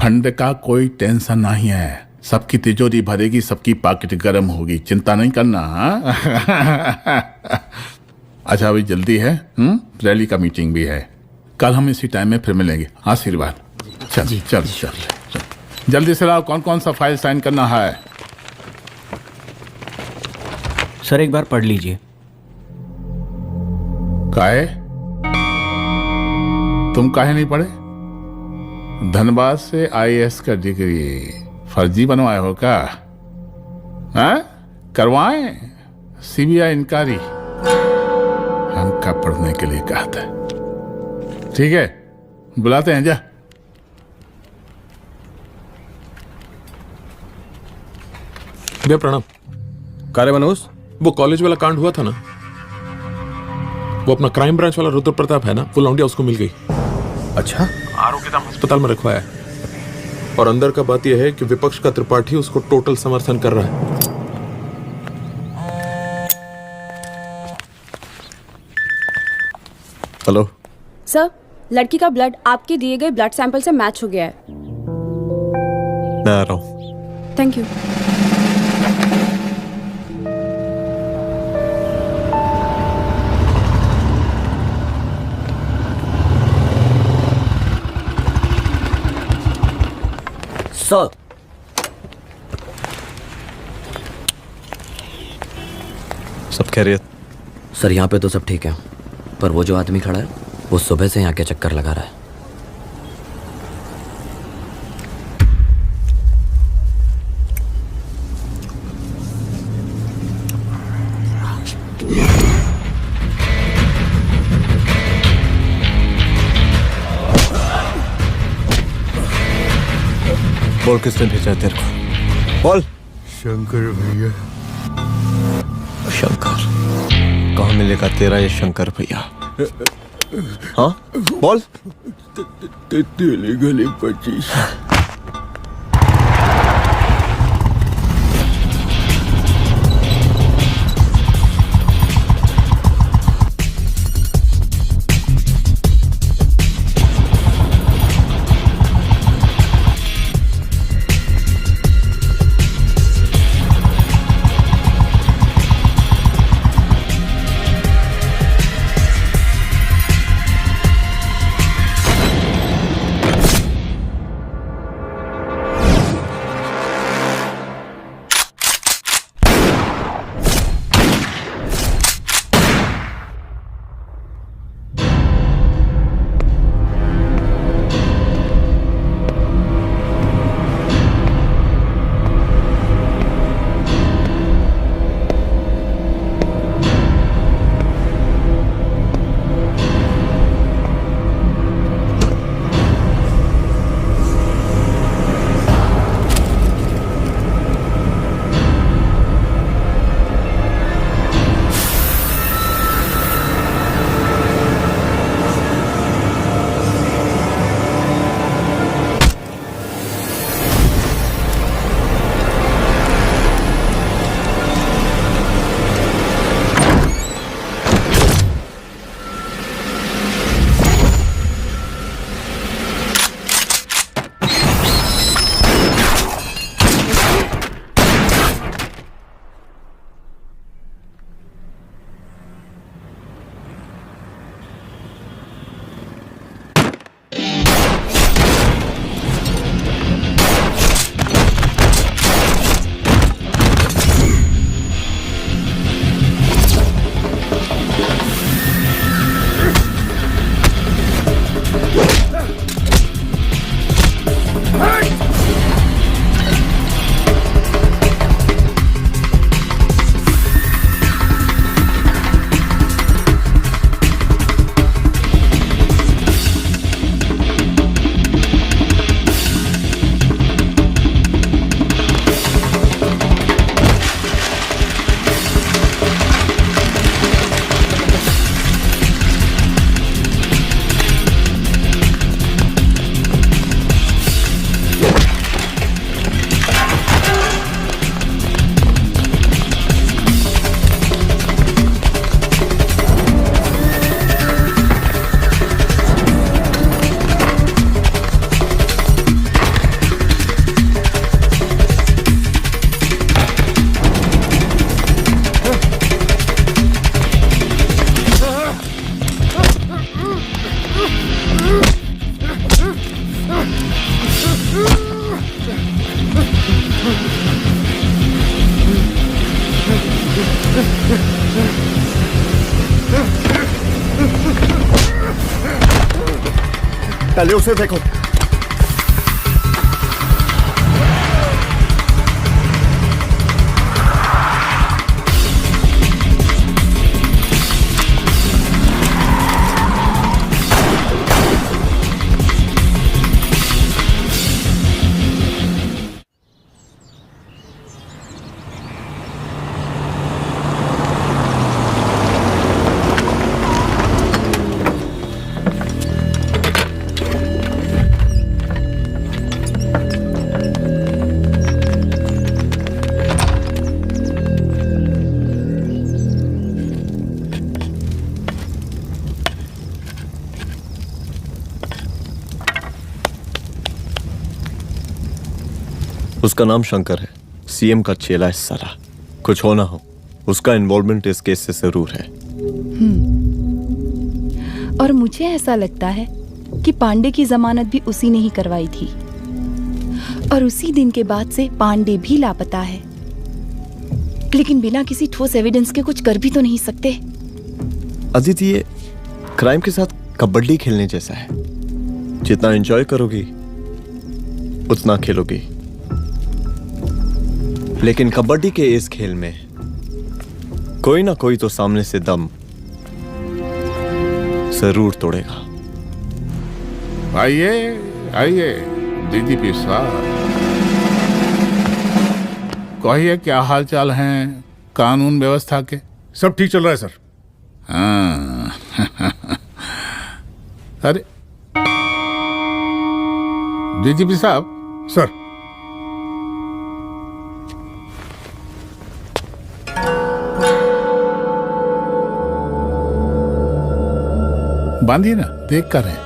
फंड का कोई टेंशन नहीं है, सबकी तिजोरी भरेगी, सबकी पॉकेट गर्म होगी, चिंता नहीं करना। अच्छा, अभी जल्दी है, रैली का मीटिंग भी है, कल हम इसी टाइम में फिर मिलेंगे। आशीर्वाद। चल जल्दी से लाओ, कौन कौन सा फाइल साइन करना है? सर एक बार पढ़ लीजिए। काहे? तुम काहे नहीं पढ़े? धनबाद से आईएएस का डिग्री फर्जी बनवाए हो क्या? हाँ? करवाएं सीबीआई इंक्वायरी। हमका पढ़ने के लिए कहा था। ठीक है, बुलाते हैं। जा। भैया प्रणाम। कार्य मनोज, वो कॉलेज वाला कांड हुआ था ना, वो अपना क्राइम ब्रांच वाला रुद्र प्रताप है ना, वो लौंडिया उसको मिल गई। अच्छा? आरोग्यधाम अस्पताल में रखवाया है और अंदर का बात यह है कि विपक्ष का त्रिपाठी उसको टोटल समर्थन कर रहा है। हेलो सर, लड़की का ब्लड आपके दिए गए ब्लड सैंपल से मैच हो गया है। मैं आ रहा हूँ। Thank you. सर, सब खैरियत? सर यहाँ पे तो सब ठीक है, पर वो जो आदमी खड़ा है वो सुबह से यहाँ के चक्कर लगा रहा है। बोल, किसने भेजा है तेरे को? बोल। शंकर भैया। शंकर? कहाँ मिलेगा तेरा ये शंकर भैया? हाँ बोल। गली 25। पहले उसे देखो। उसका नाम शंकर है, सीएम का चेला है साला। कुछ हो ना हो, उसका इन्वॉल्वमेंट इस केस से जरूर है। और मुझे ऐसा लगता है कि पांडे की जमानत भी उसी ने ही करवाई थी, और उसी दिन के बाद से पांडे भी लापता है। लेकिन बिना किसी ठोस एविडेंस के कुछ कर भी तो नहीं सकते। अदिति, ये क्राइम के साथ कबड्डी खेलने जैसा है। जितना एंजॉय करोगी उतना खेलोगी, लेकिन कबड्डी के इस खेल में कोई ना कोई तो सामने से दम जरूर तोड़ेगा। आइए आइए डीजीपी साहब, कहिए क्या हाल चाल हैं कानून व्यवस्था के? सब ठीक चल रहा है सर। हाँ अरे डीजीपी साहब। सर, बांधिए ना, देख कर रहे हैं।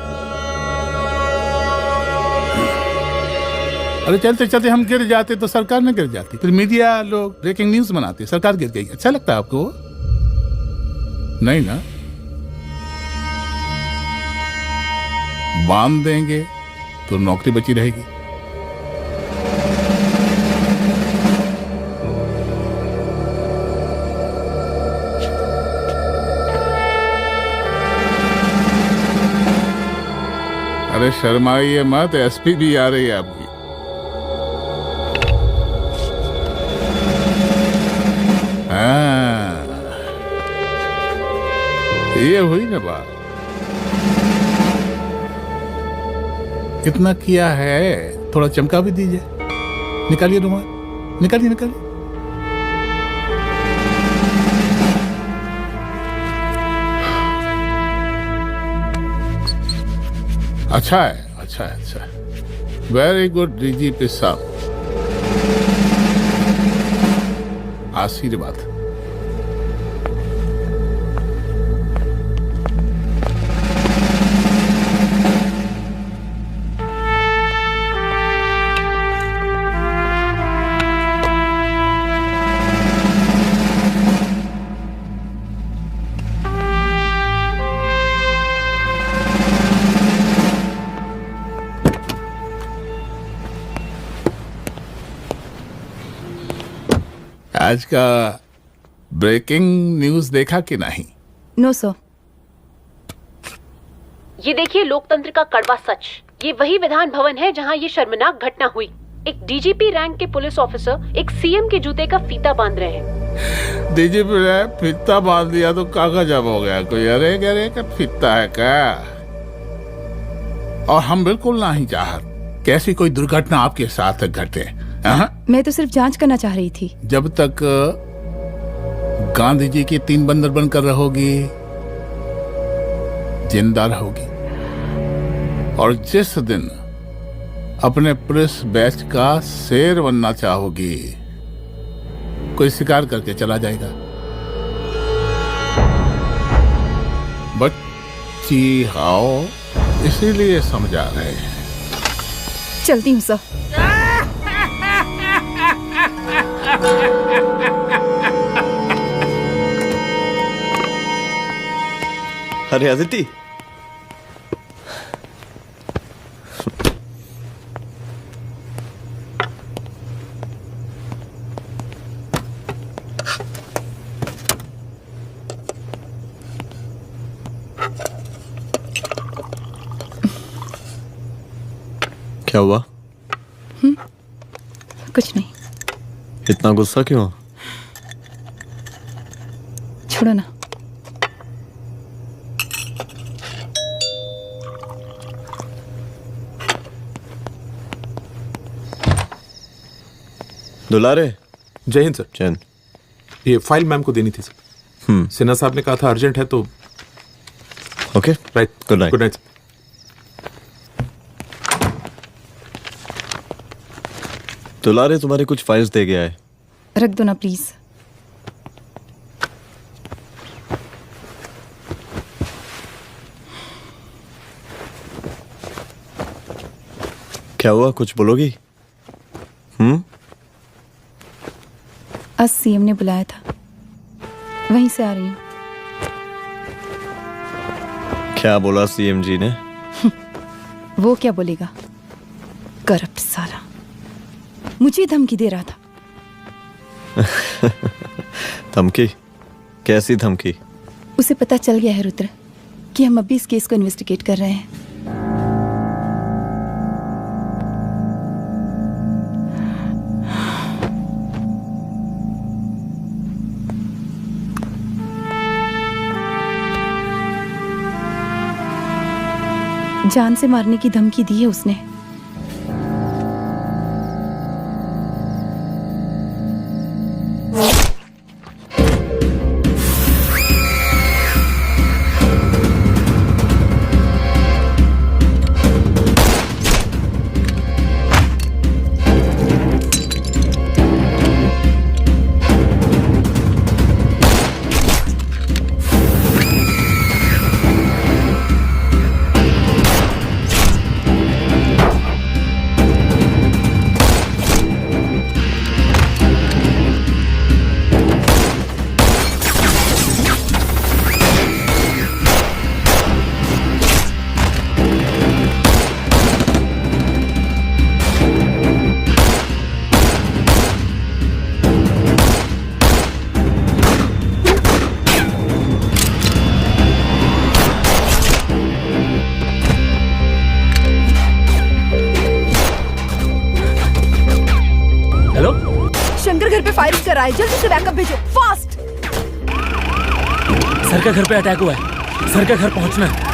अरे चलते चलते हम गिर जाते तो सरकार न गिर जाती, फिर मीडिया लोग ब्रेकिंग न्यूज बनाते, सरकार गिर गई। अच्छा लगता है आपको? नहीं ना? बांध देंगे तो नौकरी बची रहेगी। अरे शर्माइए मत, एसपी भी आ रही है आपकी। हाँ, ये हुई ना बात। इतना किया है, थोड़ा चमका भी दीजिए। निकालिए रुमाल, निकालिए निकालिए। अच्छा है, अच्छा है, अच्छा है। वेरी गुड डीजीपी साहब, आशीर्वाद। आज का ब्रेकिंग न्यूज देखा कि नहीं? No sir. ये देखिए लोकतंत्र का कड़वा सच। ये वही विधान भवन है जहां ये शर्मनाक घटना हुई। एक डीजीपी रैंक के पुलिस ऑफिसर एक सीएम के जूते का फीता बांध रहे हैं। डीजीपी ने फीता बांध दिया तो कागज अब हो गया कोई? अरे गरे का फीता है क्या? और हम बिल्कुल नहीं चाहते कैसी कोई दुर्घटना आपके साथ घटे। मैं तो सिर्फ जांच करना चाह रही थी। जब तक गांधी जी की 3 बंदर बनकर रहोगी, जिंदा रहोगी। और जिस दिन अपने पुलिस बैच का शेर बनना चाहोगी, कोई शिकार करके चला जाएगा। बच्ची हाओ, इसीलिए समझा रहे हैं। चलती हूँ सर। अरे अदिति, क्या हुआ? कुछ नहीं। इतना गुस्सा क्यों? छोड़ो ना। दुलारे। जय हिंद सर। जय हिंद। ये फाइल मैम को देनी थी सर। सिन्हा साहब ने कहा था अर्जेंट है तो। Okay right. Good night. Good night. दुलारे तुम्हारे कुछ फाइल्स दे गया है। रख दो ना प्लीज। क्या हुआ, कुछ बोलोगी? आज सीएम ने बुलाया था, वहीं से आ रही हूँ। क्या बोला सीएम जी ने? वो क्या बोलेगा, करप्ट साला, मुझे धमकी दे रहा था। धमकी? कैसी धमकी? उसे पता चल गया है रुद्र कि हम अभी इस केस को इन्वेस्टिगेट कर रहे हैं। जान से मारने की धमकी दी है उसने। कराए, जल्दी से बैकअप भेजो, फास्ट। सर का घर पे अटैक हुआ है, सर का घर पहुंचना है।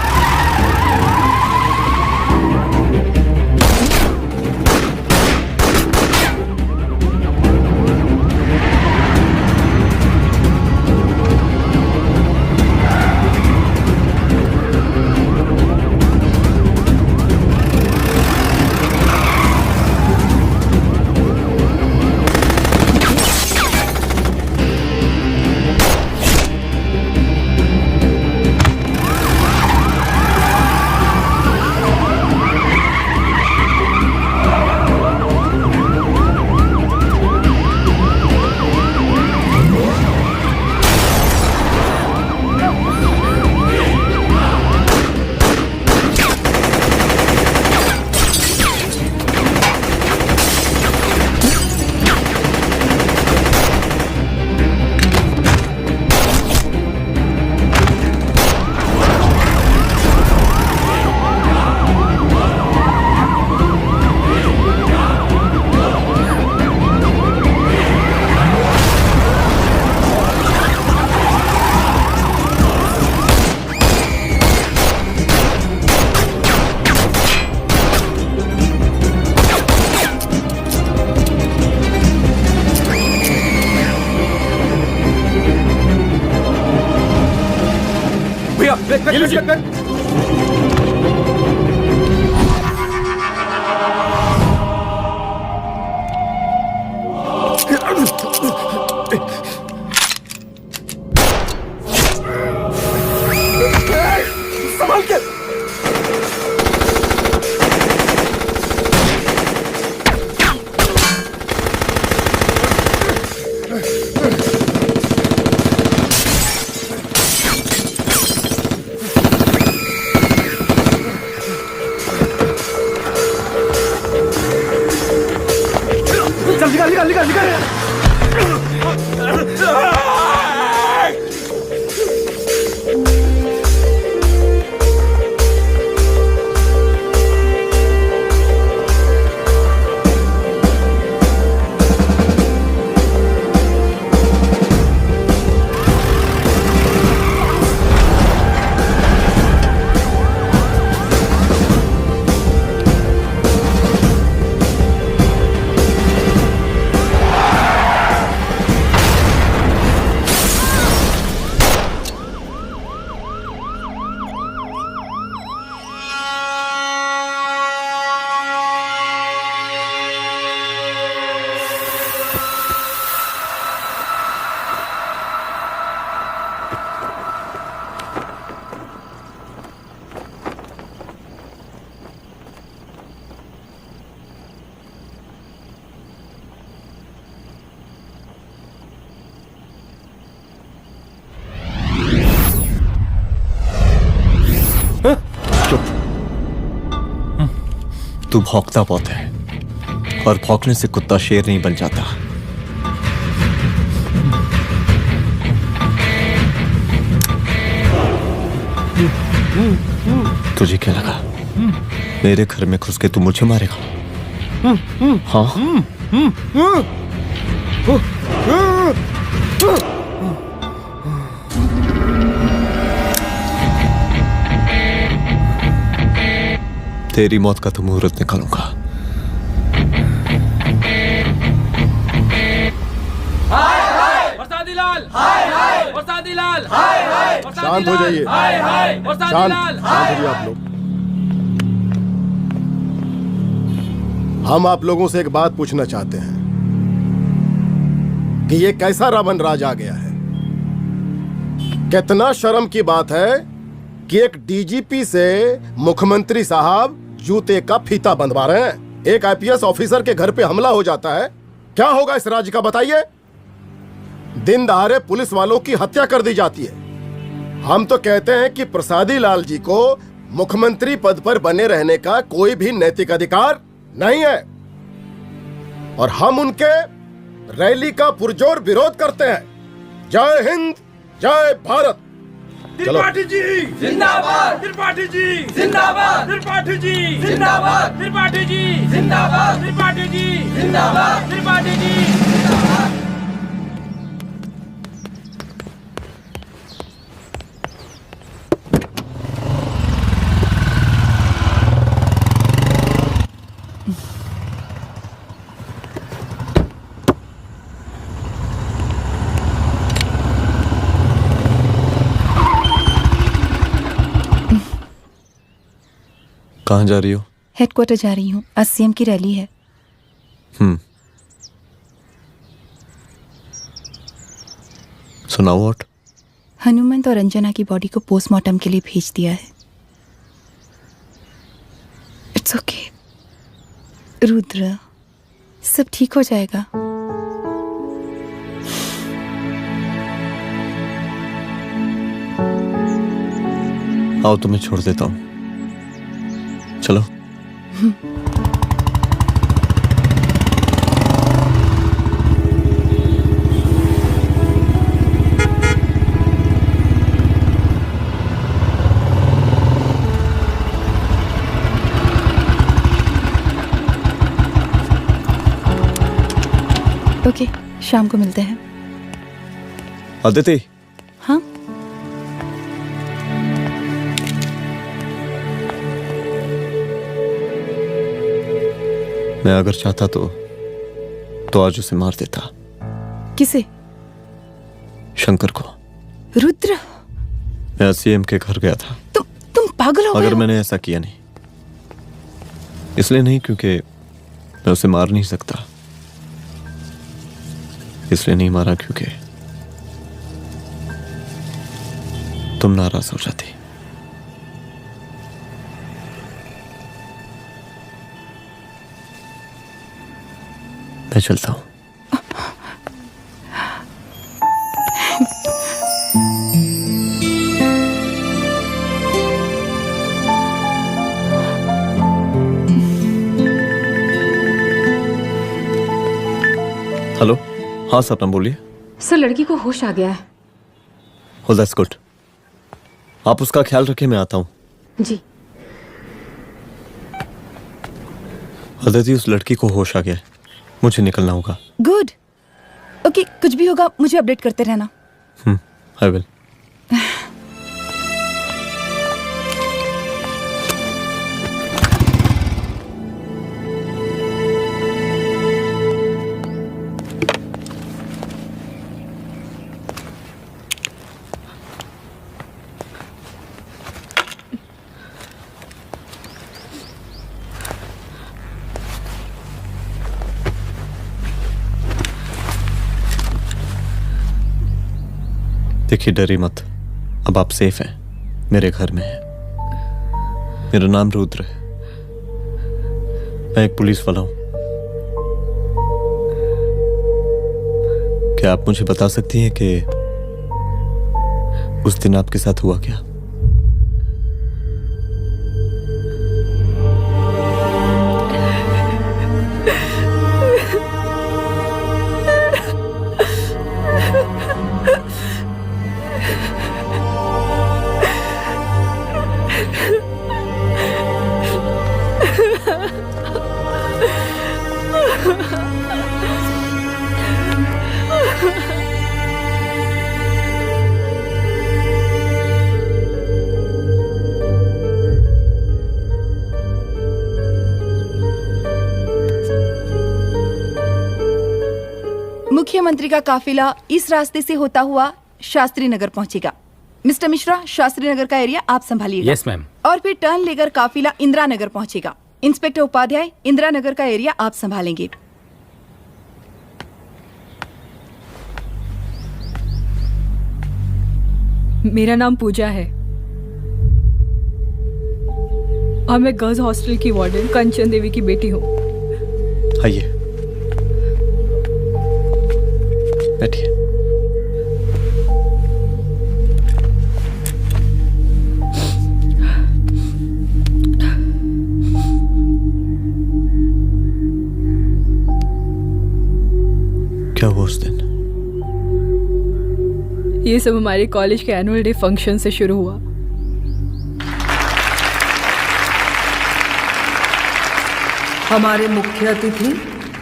संभाल के। तू भौंकता बहुत है, और भौंकने से कुत्ता शेर नहीं बन जाता। तुझे क्या लगा मेरे घर में घुस के तू मुझे मारेगा? हाँ? तेरी मौत का तो मुहूर्त निकालूंगा। हाय हाय बरसाती लाल, हाय हाय बरसाती लाल, हाय हाय शांत हो जाइए, हाय हाय बरसाती लाल, शांत हो जाइए आप लोग। हम आप लोगों से एक बात पूछना चाहते हैं कि ये कैसा रावण राज आ गया है। कितना शर्म की बात है कि एक डीजीपी से मुख्यमंत्री साहब जूते का फीता बंधवा रहे हैं। एक आईपीएस ऑफिसर के घर पे हमला हो जाता है, क्या होगा इस राज्य का बताइए? दिन दहाड़े पुलिस वालों की हत्या कर दी जाती है। हम तो कहते हैं कि प्रसादी लाल जी को मुख्यमंत्री पद पर बने रहने का कोई भी नैतिक अधिकार नहीं है, और हम उनके रैली का पुरजोर विरोध करते हैं। जय हिंद, जय भारत। त्रिपाठी जी जिंदाबाद, त्रिपाठी जी जिंदाबाद, त्रिपाठी जी जिंदाबाद, त्रिपाठी जी जिंदाबाद, त्रिपाठी जी जिंदाबाद, त्रिपाठी जी जिंदाबाद। कहाँ जा रही हो? हेडक्वार्टर जा रही हूँ, आज सीएम की रैली है। सुनाओ व्हाट? हनुमंत और अंजना की बॉडी को पोस्टमार्टम के लिए भेज दिया है। इट्स ओके रुद्र, सब ठीक हो जाएगा। आओ तुम्हें छोड़ देता हूँ, चलो। ओके, शाम को मिलते हैं। अदिति। हाँ? मैं अगर चाहता तो आज उसे मार देता। किसे? शंकर को। रुद्र, मैं सीएम के घर गया था। तुम पागल हो गए मगर हो? मैंने ऐसा किया नहीं, इसलिए नहीं क्योंकि मैं उसे मार नहीं सकता, इसलिए नहीं मारा क्योंकि तुम नाराज हो जाती। मैं चलता हूं। हेलो, हाँ सपना बोलिए। सर, लड़की को होश आ गया है। Oh, that's good. आप उसका ख्याल रखिए, मैं आता हूँ। जी। अदिति, उस लड़की को होश आ गया है, मुझे निकलना होगा। गुड। ओके, कुछ भी होगा मुझे अपडेट करते रहना। I will. देखिए, डरी मत, अब आप सेफ हैं, मेरे घर में हैं। मेरा नाम रुद्र है, मैं एक पुलिस वाला हूं। क्या आप मुझे बता सकती हैं कि उस दिन आपके साथ हुआ क्या? मुख्यमंत्री का काफिला इस रास्ते से होता हुआ शास्त्री नगर पहुंचेगा। मिस्टर मिश्रा, शास्त्री नगर का एरिया आप संभालिएगा। Yes ma'am. और फिर टर्न लेकर काफिला इंदिरा नगर पहुंचेगा। इंस्पेक्टर उपाध्याय, इंदिरा नगर का एरिया आप संभालेंगे। मेरा नाम पूजा है और मैं गर्ल्स हॉस्टल की वार्डन कंचन देवी की बेटी हूँ। आइए, बैठिए। क्या हुआ उस दिन? ये सब हमारे कॉलेज के एनुअल डे फंक्शन से शुरू हुआ। हमारे मुख्य अतिथि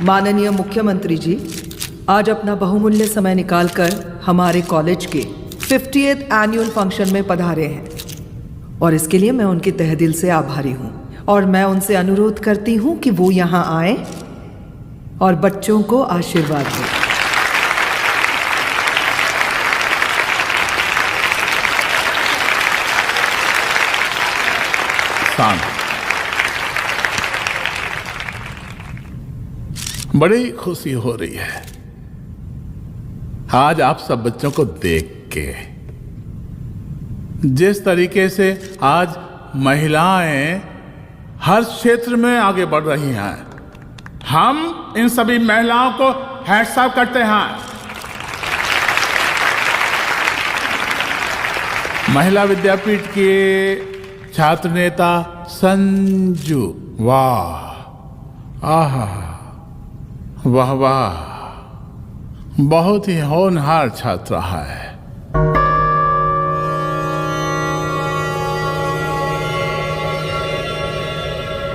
माननीय मुख्यमंत्री जी आज अपना बहुमूल्य समय निकालकर हमारे कॉलेज के 50th एनुअल फंक्शन में पधारे हैं और इसके लिए मैं उनके तहे दिल से आभारी हूँ और मैं उनसे अनुरोध करती हूँ कि वो यहाँ आए और बच्चों को आशीर्वाद दें। बड़ी खुशी हो रही है आज आप सब बच्चों को देख के। जिस तरीके से आज महिलाएं हर क्षेत्र में आगे बढ़ रही हैं, हम इन सभी महिलाओं को हैट्स ऑफ करते हैं। महिला विद्यापीठ के छात्र नेता संजू, वाह, आहा, वाह वाह, बहुत ही होनहार छात्र है।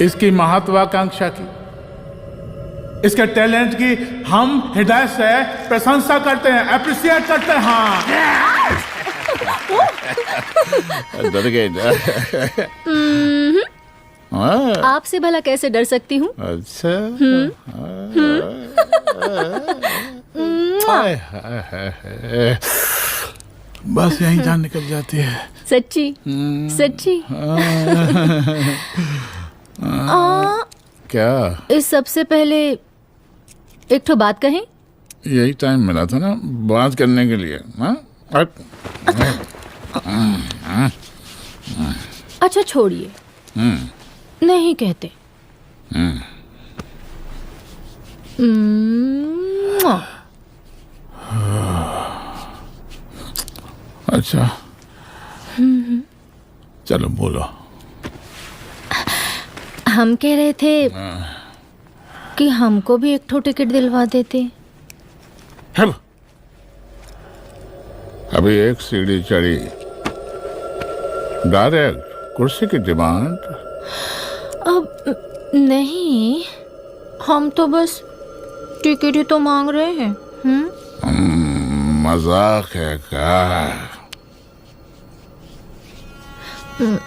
इसकी महत्वाकांक्षा की, इसके टैलेंट की हम हृदय से प्रशंसा करते हैं, अप्रिशिएट करते हैं। डर गए ना? आपसे भला कैसे डर सकती हूँ? अच्छा। बस यहीं जान निकल जाती है। सच्ची सच्ची। क्या? इस सबसे पहले एक ठो बात कहें? यही टाइम मिला था ना बात करने के लिए। अच्छा छोड़िए, नहीं कहते। अच्छा चलो बोलो। हम कह रहे थे कि हमको भी एक ठो टिकट दिलवा देते। हम अभी एक सीढ़ी चढ़ी, डायरेक्ट कुर्सी की डिमांड। अब नहीं, हम तो बस टिकट ही तो मांग रहे हैं। मजाक है क्या?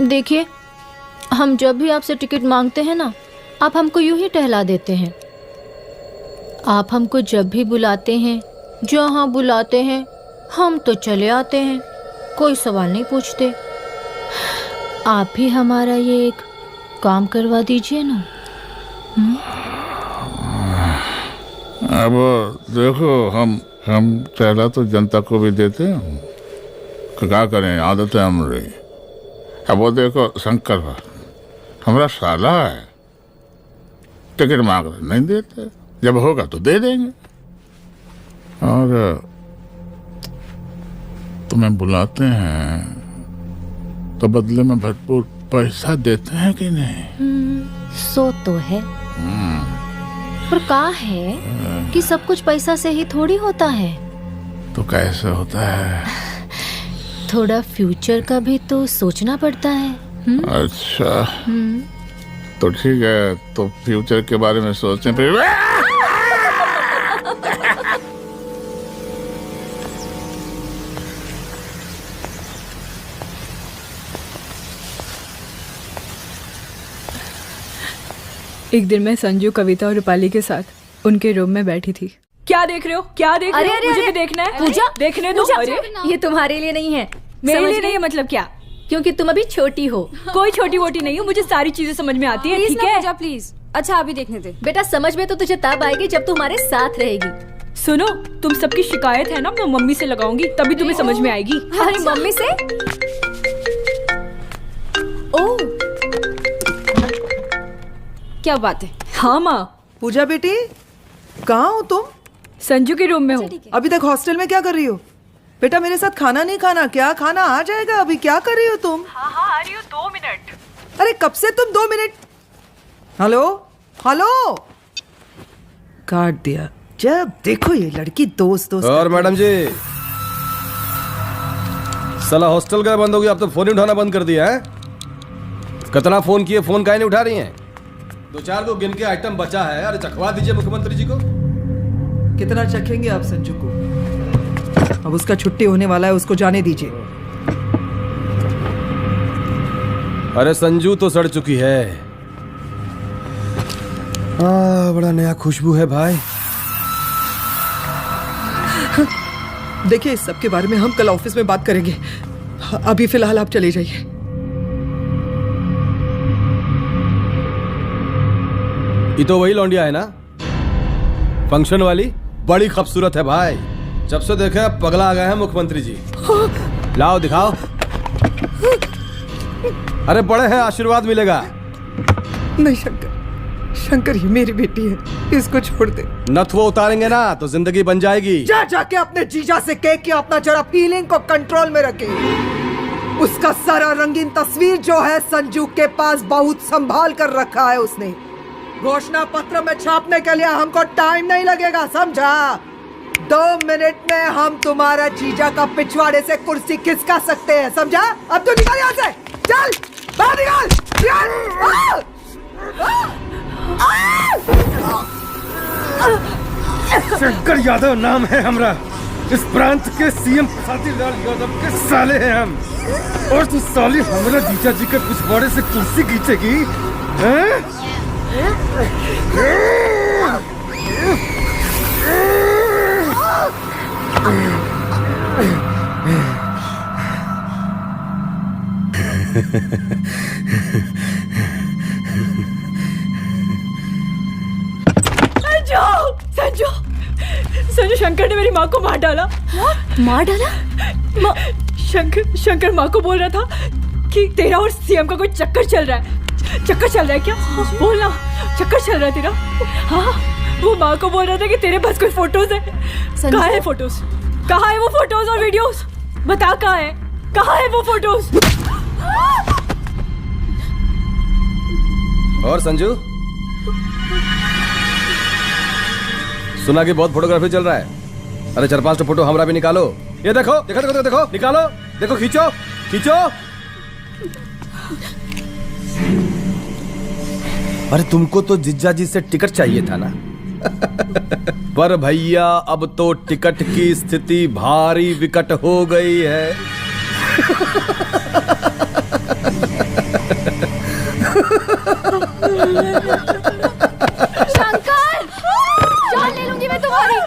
देखिए, हम जब भी आपसे टिकट मांगते हैं ना, आप हमको यूं ही टहला देते हैं। आप हमको जब भी बुलाते हैं, जहाँ बुलाते हैं, हम तो चले आते हैं, कोई सवाल नहीं पूछते। आप भी हमारा ये एक काम करवा दीजिए ना। अब देखो, हम टहला तो जनता को भी देते हैं, क्या करें, आदत है हमारी। अब वो देखो शंकर हमारा साला है, टिकट मांग रहे नहीं देते, जब होगा तो दे देंगे। और तुम्हें बुलाते हैं तो बदले में भरपूर पैसा देते हैं कि नहीं? सो तो है, पर का है कि सब कुछ पैसा से ही थोड़ी होता है। तो कैसे होता है? थोड़ा फ्यूचर का भी तो सोचना पड़ता है। अच्छा तो ठीक है, तो फ्यूचर के बारे में सोचें फिर। एक दिन मैं संजू, कविता और रूपाली के साथ उनके रूम में बैठी थी। क्या देख रहे हो? क्या देख रहे हो? मुझे भी देखना है। पूजा, देखने दो। अरे ये तुम्हारे लिए नहीं है। मेरे लिए नहीं है मतलब क्या? क्योंकि तुम अभी छोटी हो। कोई छोटी वोटी नहीं हूँ, मुझे सारी चीजें समझ में आती है। ठीक है पूजा प्लीज। अच्छा अभी देखने दे। बेटा समझ में तो तुझे तब आएगी जब तू हमारे साथ रहेगी। सुनो, तुम सबकी शिकायत है ना, मैं मम्मी से लगाऊंगी, तभी तुम्हें समझ में आएगी। अरे मम्मी से? ओ क्या बात है? हाँ माँ। पूजा बेटी कहाँ हो तुम? संजू के रूम में हूँ। अभी तक हॉस्टल में क्या कर रही हो? बेटा मेरे साथ खाना नहीं खाना क्या? खाना आ जाएगा, अभी क्या कर रही हो तुम? हाँ आ रही हूँ, 2 मिनट। अरे कब से तुम 2 मिनट? हेलो हेलो, काट दिया। जब देखो ये लड़की दोस्त और मैडम जी, साला हॉस्टल का बंद हो गया, अब तो फोन ही उठाना बंद कर दिया है। कितना फोन किए, फोन काहे नहीं उठा रही हैं? 2-4 को गिन के आइटम बचा है, अरे चखवा दीजिए मुख्यमंत्री जी को। कितना चखेंगे आप संजू को? अब उसका छुट्टी होने वाला है, उसको जाने दीजिए। अरे संजू तो सड़ चुकी है। बड़ा नया खुशबू है भाई। देखिए इस सब के बारे में हम कल ऑफिस में बात करेंगे, अभी फिलहाल आप चले जाइए। ये तो वही लौंडिया है ना, फंक्शन वाली? बड़ी खूबसूरत है भाई, जब से देखे पगला आ गए हैं मुख्यमंत्री जी। लाओ दिखाओ। अरे बड़े हैं, आशीर्वाद मिलेगा। नहीं शंकर, शंकर ये मेरी बेटी है, इसको छोड़ दे। नथ वो उतारेंगे ना तो जिंदगी बन जाएगी। जा जाके अपने जीजा से कह के अपना जरा फीलिंग को कंट्रोल में रखे। उसका सारा रंगीन तस्वीर जो है संजू के पास बहुत संभाल कर रखा है उसने। घोषणा पत्र में छापने के लिए हमको टाइम नहीं लगेगा, समझा? 2 मिनट में हम तुम्हारा जीजा का पिछवाड़े से कुर्सी खिसका सकते हैं, समझा? अब तो निकल यहाँ से, चल बाहर निकल। शंकर यादव नाम है हमरा, इस प्रांत के सीएम प्रसादीलाल यादव के साले हैं हम। और तू साली हमारा जीजा जी के पिछवाड़े से कुर्सी खींचेगी? संजू, संजू शंकर ने मेरी माँ को मार डाला। मार डाला? शंकर माँ को बोल रहा था कि तेरा और सीएम का कोई चक्कर चल रहा है। चक्कर चल रहा है क्या? बोलना, चक्कर चल रहा है तेरा? हाँ, वो माँ को बोल रहा था कि तेरे पास कोई फोटोज है। कहाँ है फोटोज? कहाँ है वो फोटोज और वीडियोस? बता कहाँ है? कहाँ है वो फोटोज? और संजू, सुना कि बहुत फोटोग्राफी चल रहा है। अरे 4-5 फोटो हमरा भी निकालो। ये देखो देखो देखो देखो, निकालो, देखो, खींचो खींचो। अरे तुमको तो जिज्जा जी से टिकट चाहिए था ना। पर भैया अब तो टिकट की स्थिति भारी विकट हो गई है। शंकर, जान ले लूंगी मैं तुम्हारी।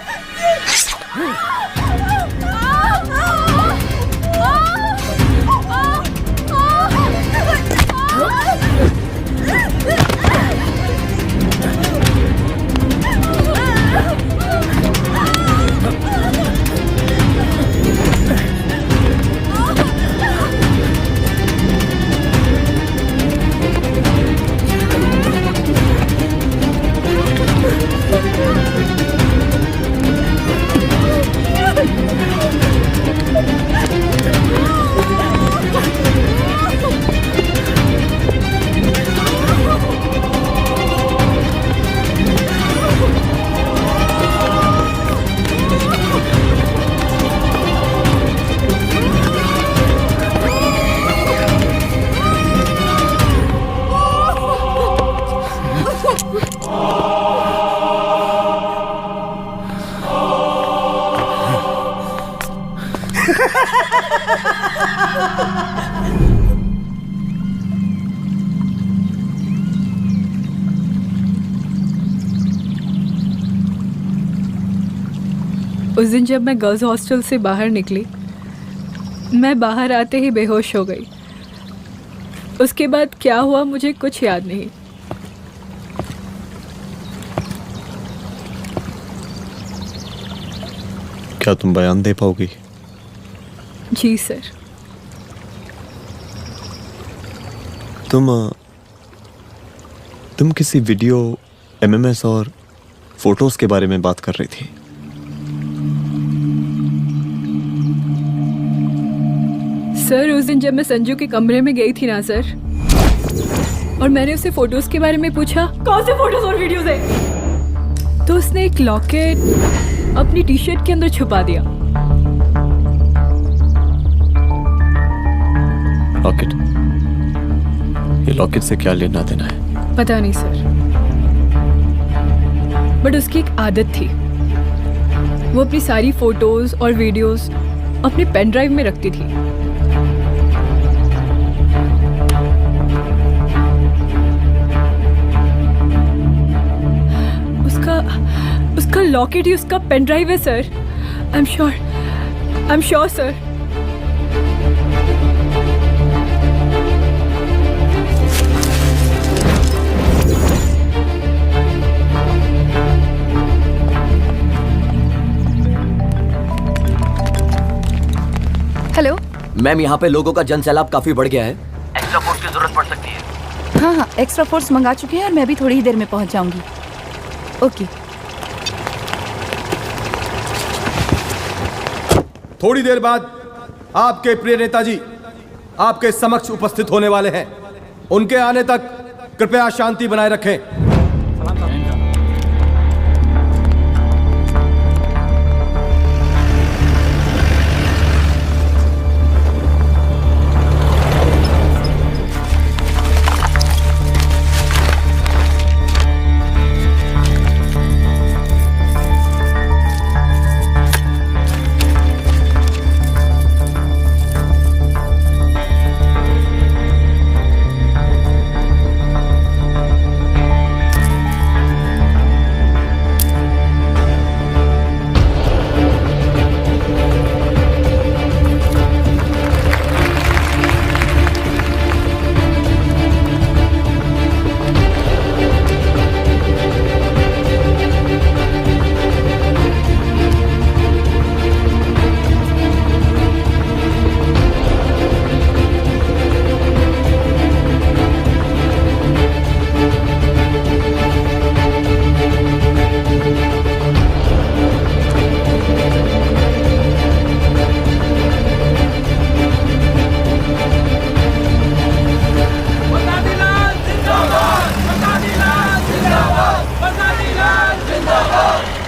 उस दिन जब मैं गर्ल्स हॉस्टल से बाहर निकली, मैं बाहर आते ही बेहोश हो गई। उसके बाद क्या हुआ मुझे कुछ याद नहीं। क्या तुम बयान दे पाओगी? जी सर। तुम किसी वीडियो, एमएमएस और फोटोज के बारे में बात कर रही थी। सर उस दिन जब मैं संजू के कमरे में गई थी ना सर, और मैंने उससे फोटोज के बारे में पूछा कौन से फोटोज और वीडियोज है, तो उसने एक लॉकेट अपनी टी शर्ट के अंदर छुपा दिया। लॉकेट? ये लॉकेट से क्या लेना देना है? पता नहीं सर, बट उसकी एक आदत थी, वो अपनी सारी फोटोज और वीडियोस अपने पेन ड्राइव में रखती थी। उसका लॉकेट ही उसका पेन ड्राइव है sir. I am sure sir. Hello ma'am, यहाँ पे लोगों का जनसैलाब काफी बढ़ गया है। एक्स्ट्रा फोर्स की जरूरत पड़ सकती है। हाँ, एक्स्ट्रा फोर्स मंगा चुके हैं और मैं भी थोड़ी ही देर में पहुंच जाऊंगी। ओके। थोड़ी देर बाद आपके प्रिय नेताजी आपके समक्ष उपस्थित होने वाले हैं। उनके आने तक कृपया शांति बनाए रखें।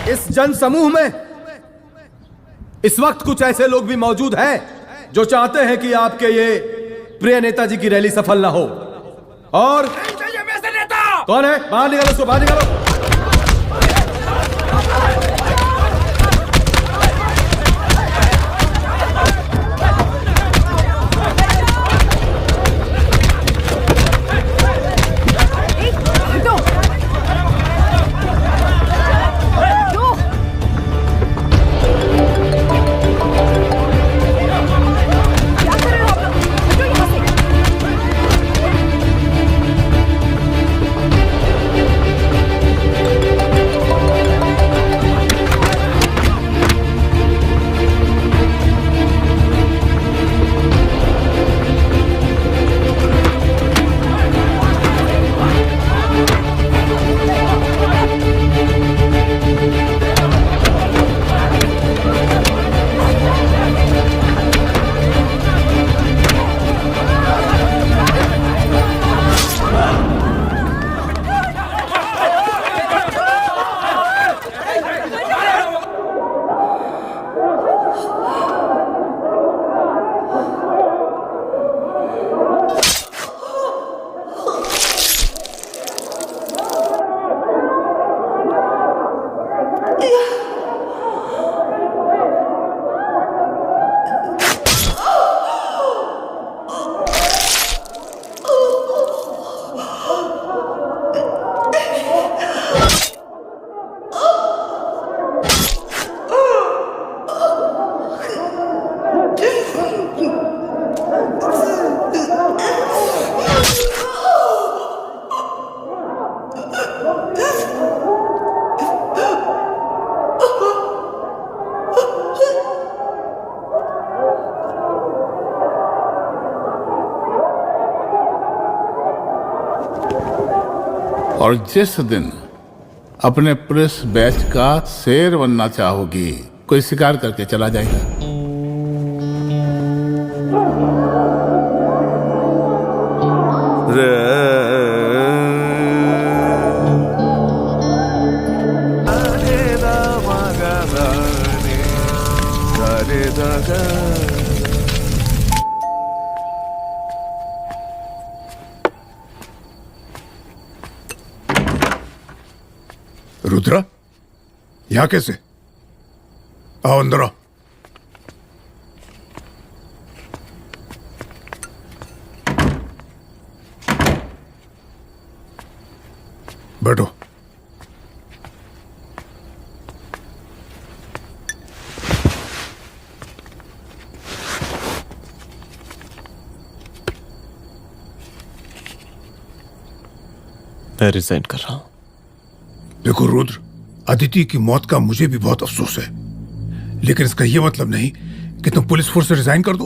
इस जन समूह में इस वक्त कुछ ऐसे लोग भी मौजूद हैं जो चाहते हैं कि आपके ये प्रिय नेताजी की रैली सफल ना हो। और कौन है? बाहर निकालो उसको, बाहर निकालो। और जिस दिन अपने पुलिस बैच का शेर बनना चाहोगी, कोई शिकार करके चला जाएगा। रुद्रा, यहाँ कैसे? आओ अंदर आओ। बैठो। मैं रिजाइन कर रहा हूं। देखो रुद्र, अदिति की मौत का मुझे भी बहुत अफसोस है, लेकिन इसका यह मतलब नहीं कि तुम पुलिस फोर्स से रिजाइन कर दो।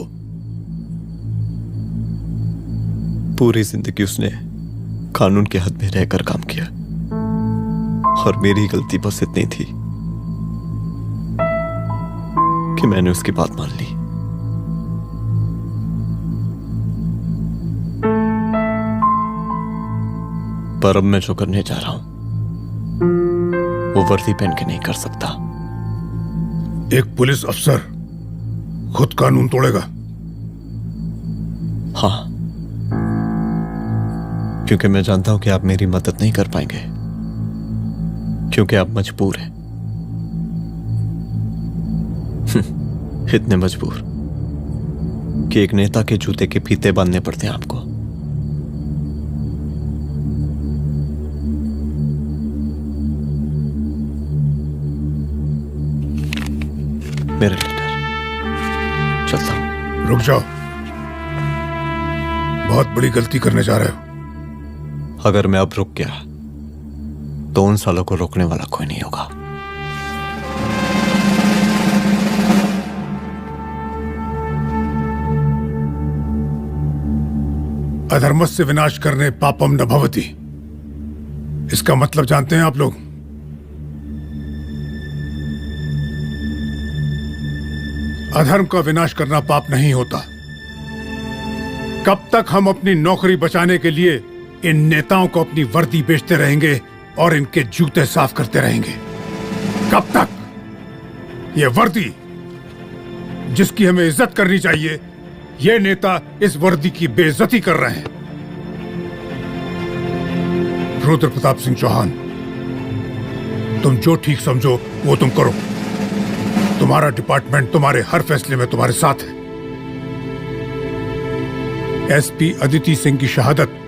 पूरी जिंदगी उसने कानून के हद में रहकर काम किया और मेरी गलती बस इतनी थी कि मैंने उसकी बात मान ली। पर अब मैं जो करने जा रहा हूं वो वर्दी पहन के नहीं कर सकता। एक पुलिस अफसर खुद कानून तोड़ेगा? हाँ, क्योंकि मैं जानता हूं कि आप मेरी मदद नहीं कर पाएंगे, क्योंकि आप मजबूर हैं। इतने मजबूर कि एक नेता के जूते के फीते बांधने पड़ते हैं आपको। मेरे लीडर, चलता हूं। रुक जाओ, बहुत बड़ी गलती करने जा रहे हो। अगर मैं अब रुक गया तो उन सालों को रोकने वाला कोई नहीं होगा। अधर्मस्य विनाश करने पापम न भवति, इसका मतलब जानते हैं आप लोग? अधर्म का विनाश करना पाप नहीं होता। कब तक हम अपनी नौकरी बचाने के लिए इन नेताओं को अपनी वर्दी बेचते रहेंगे और इनके जूते साफ करते रहेंगे? कब तक? ये वर्दी जिसकी हमें इज्जत करनी चाहिए, ये नेता इस वर्दी की बेइज्जती कर रहे हैं। रुद्र प्रताप सिंह चौहान, तुम जो ठीक समझो वो तुम करो। तुम्हारा डिपार्टमेंट तुम्हारे हर फैसले में तुम्हारे साथ है। एसपी अदिति सिंह की शहादत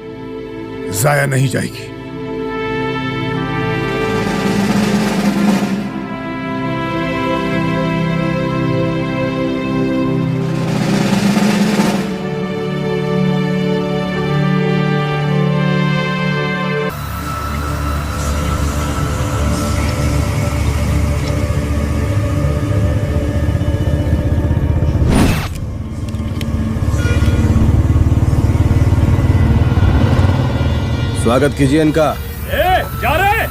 जाया नहीं जाएगी। स्वागत कीजिए इनका। जा रहे हैं।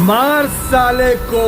मार साले को।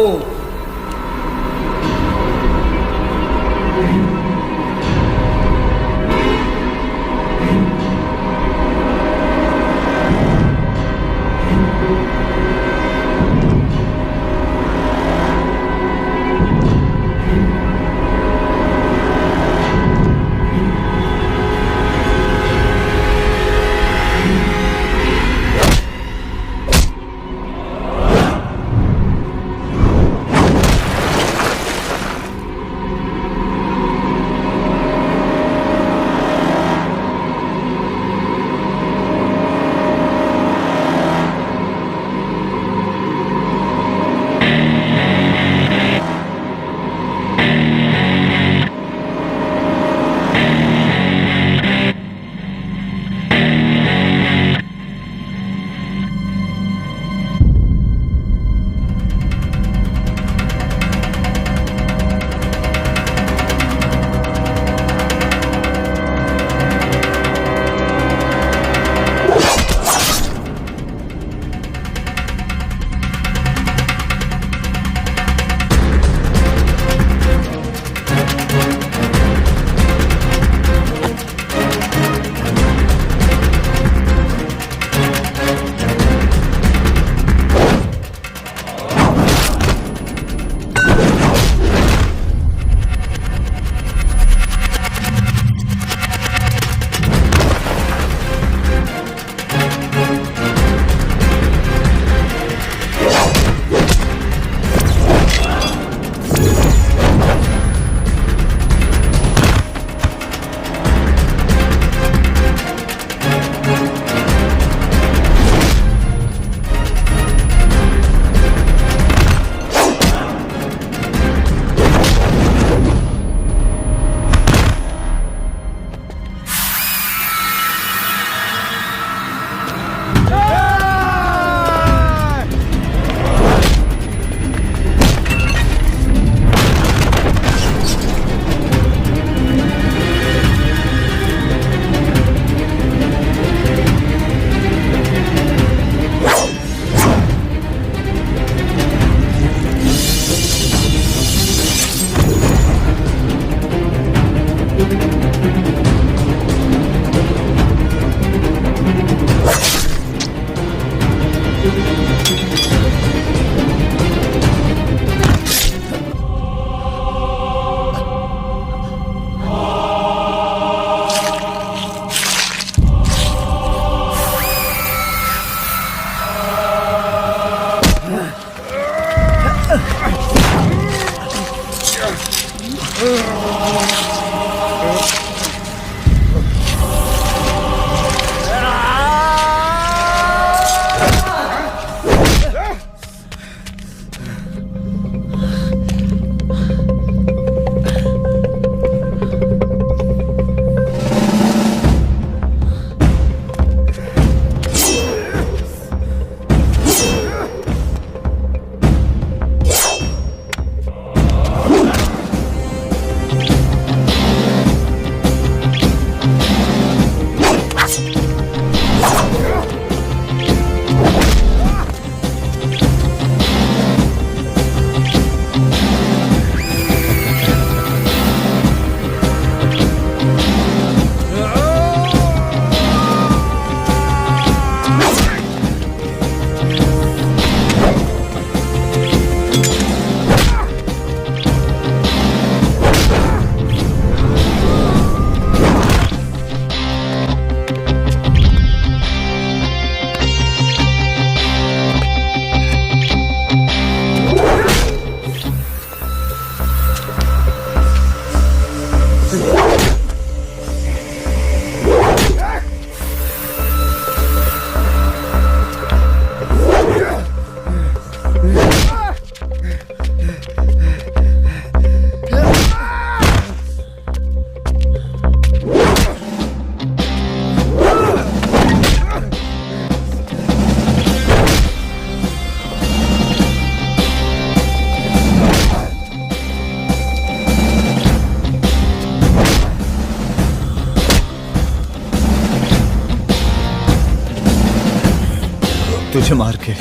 तुझे मार के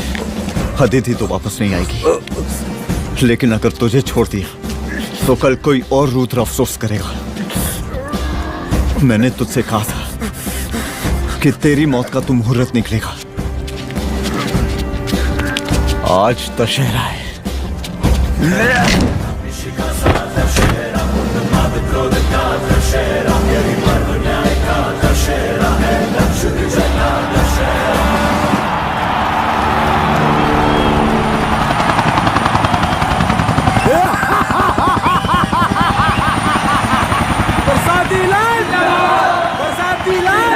अदिति तो वापस नहीं आएगी, लेकिन अगर तुझे छोड़ दिया तो कल कोई और रुद्र अफसोस करेगा। मैंने तुझसे कहा था कि तेरी मौत का तो मुहूर्त निकलेगा। आज दशहरा है। बरसाती लाल, बरसाती लाल,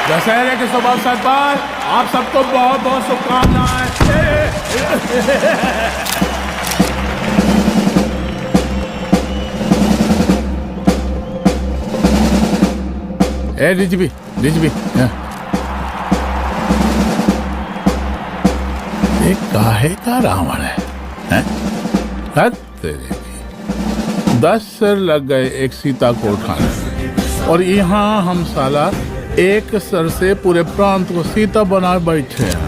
दशहरे के शुभ अवसर पर आप सबको बहुत बहुत शुभकामनाएं। ए रिजवी काहे का रावण है, हैं? तेरे 10 सिर लग गए एक सीता को उठाने, और यहाँ हम साला एक सर से पूरे प्रांत को सीता बना बैठे हैं।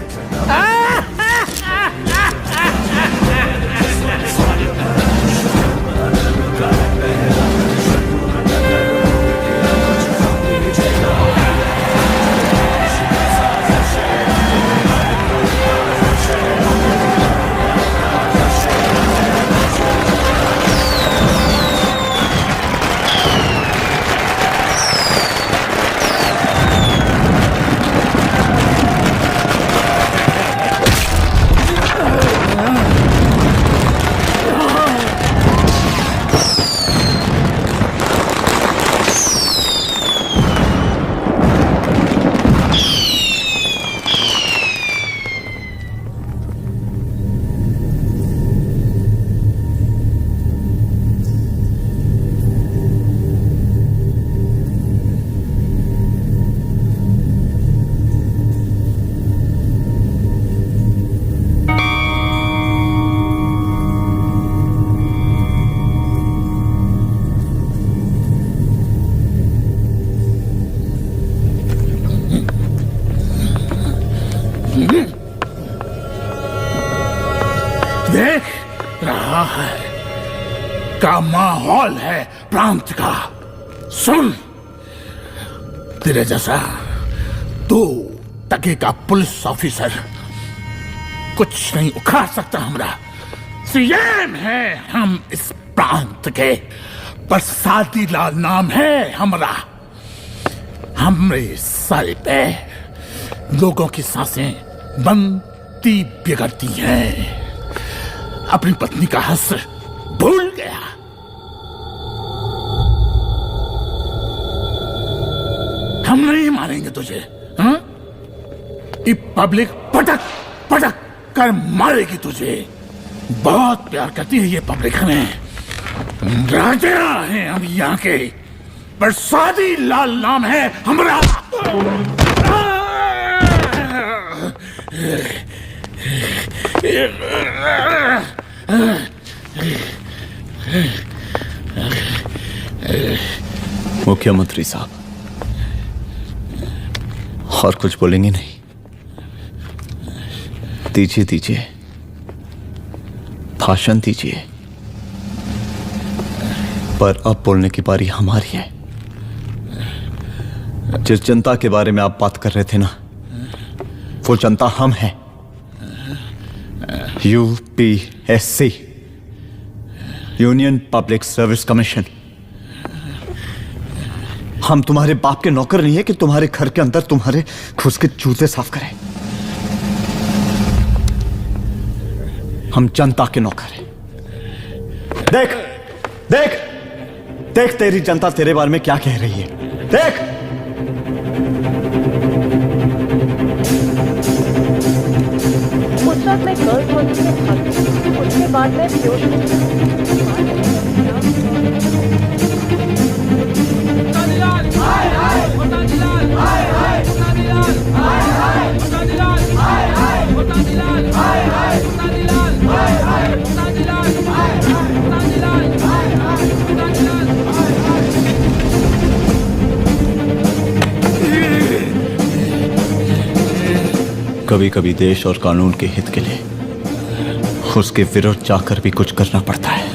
देख रहा है का माहौल है प्रांत का। सुन, तेरे जैसा 2 टके का पुलिस ऑफिसर कुछ नहीं उखाड़ सकता। हमरा सीएम है हम इस प्रांत के, बरसाती लाल नाम है हमरा। हमरे सर पे लोगों की सांसें बंद पति बिगड़ती हैं। अपनी पत्नी का हक भूल गया। हम नहीं मारेंगे तुझे। हाँ? ये पब्लिक पटक पटक कर मारेगी तुझे। बहुत प्यार करती है ये पब्लिक हमें। राजा हैं हम यहाँ के, प्रसादी लाल नाम है हमारा। मुख्यमंत्री साहब, और कुछ बोलेंगे नहीं? दीजिए दीजिए, भाषण दीजिए। पर अब बोलने की बारी हमारी है। जिस जनता के बारे में आप बात कर रहे थे ना, वो जनता हम हैं। UPSC, union public service commission. हम तुम्हारे बाप के नौकर नहीं है कि तुम्हारे घर के अंदर तुम्हारे खुद के जूते साफ करें। हम जनता के नौकर हैं। देख देख देख, तेरी जनता तेरे बारे में क्या कह रही है। देख, उस वक्त मैं गर्ल्स हॉस्टल में भागी, उसके बाद मैं बेहोश कभी कभी देश और कानून के हित के लिए उसके विरुद्ध जाकर भी कुछ करना पड़ता है।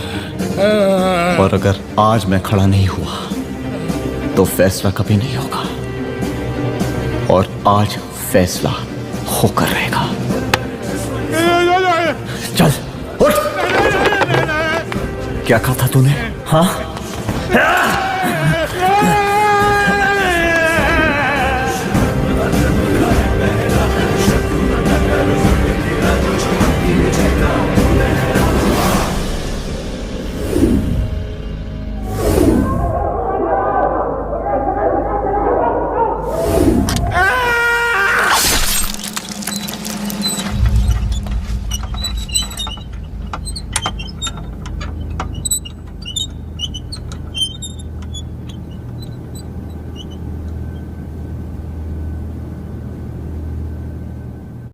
और अगर आज मैं खड़ा नहीं हुआ तो फैसला कभी नहीं होगा, और आज फैसला होकर रहेगा। चल उठ। क्या कहा था तूने? हाँ?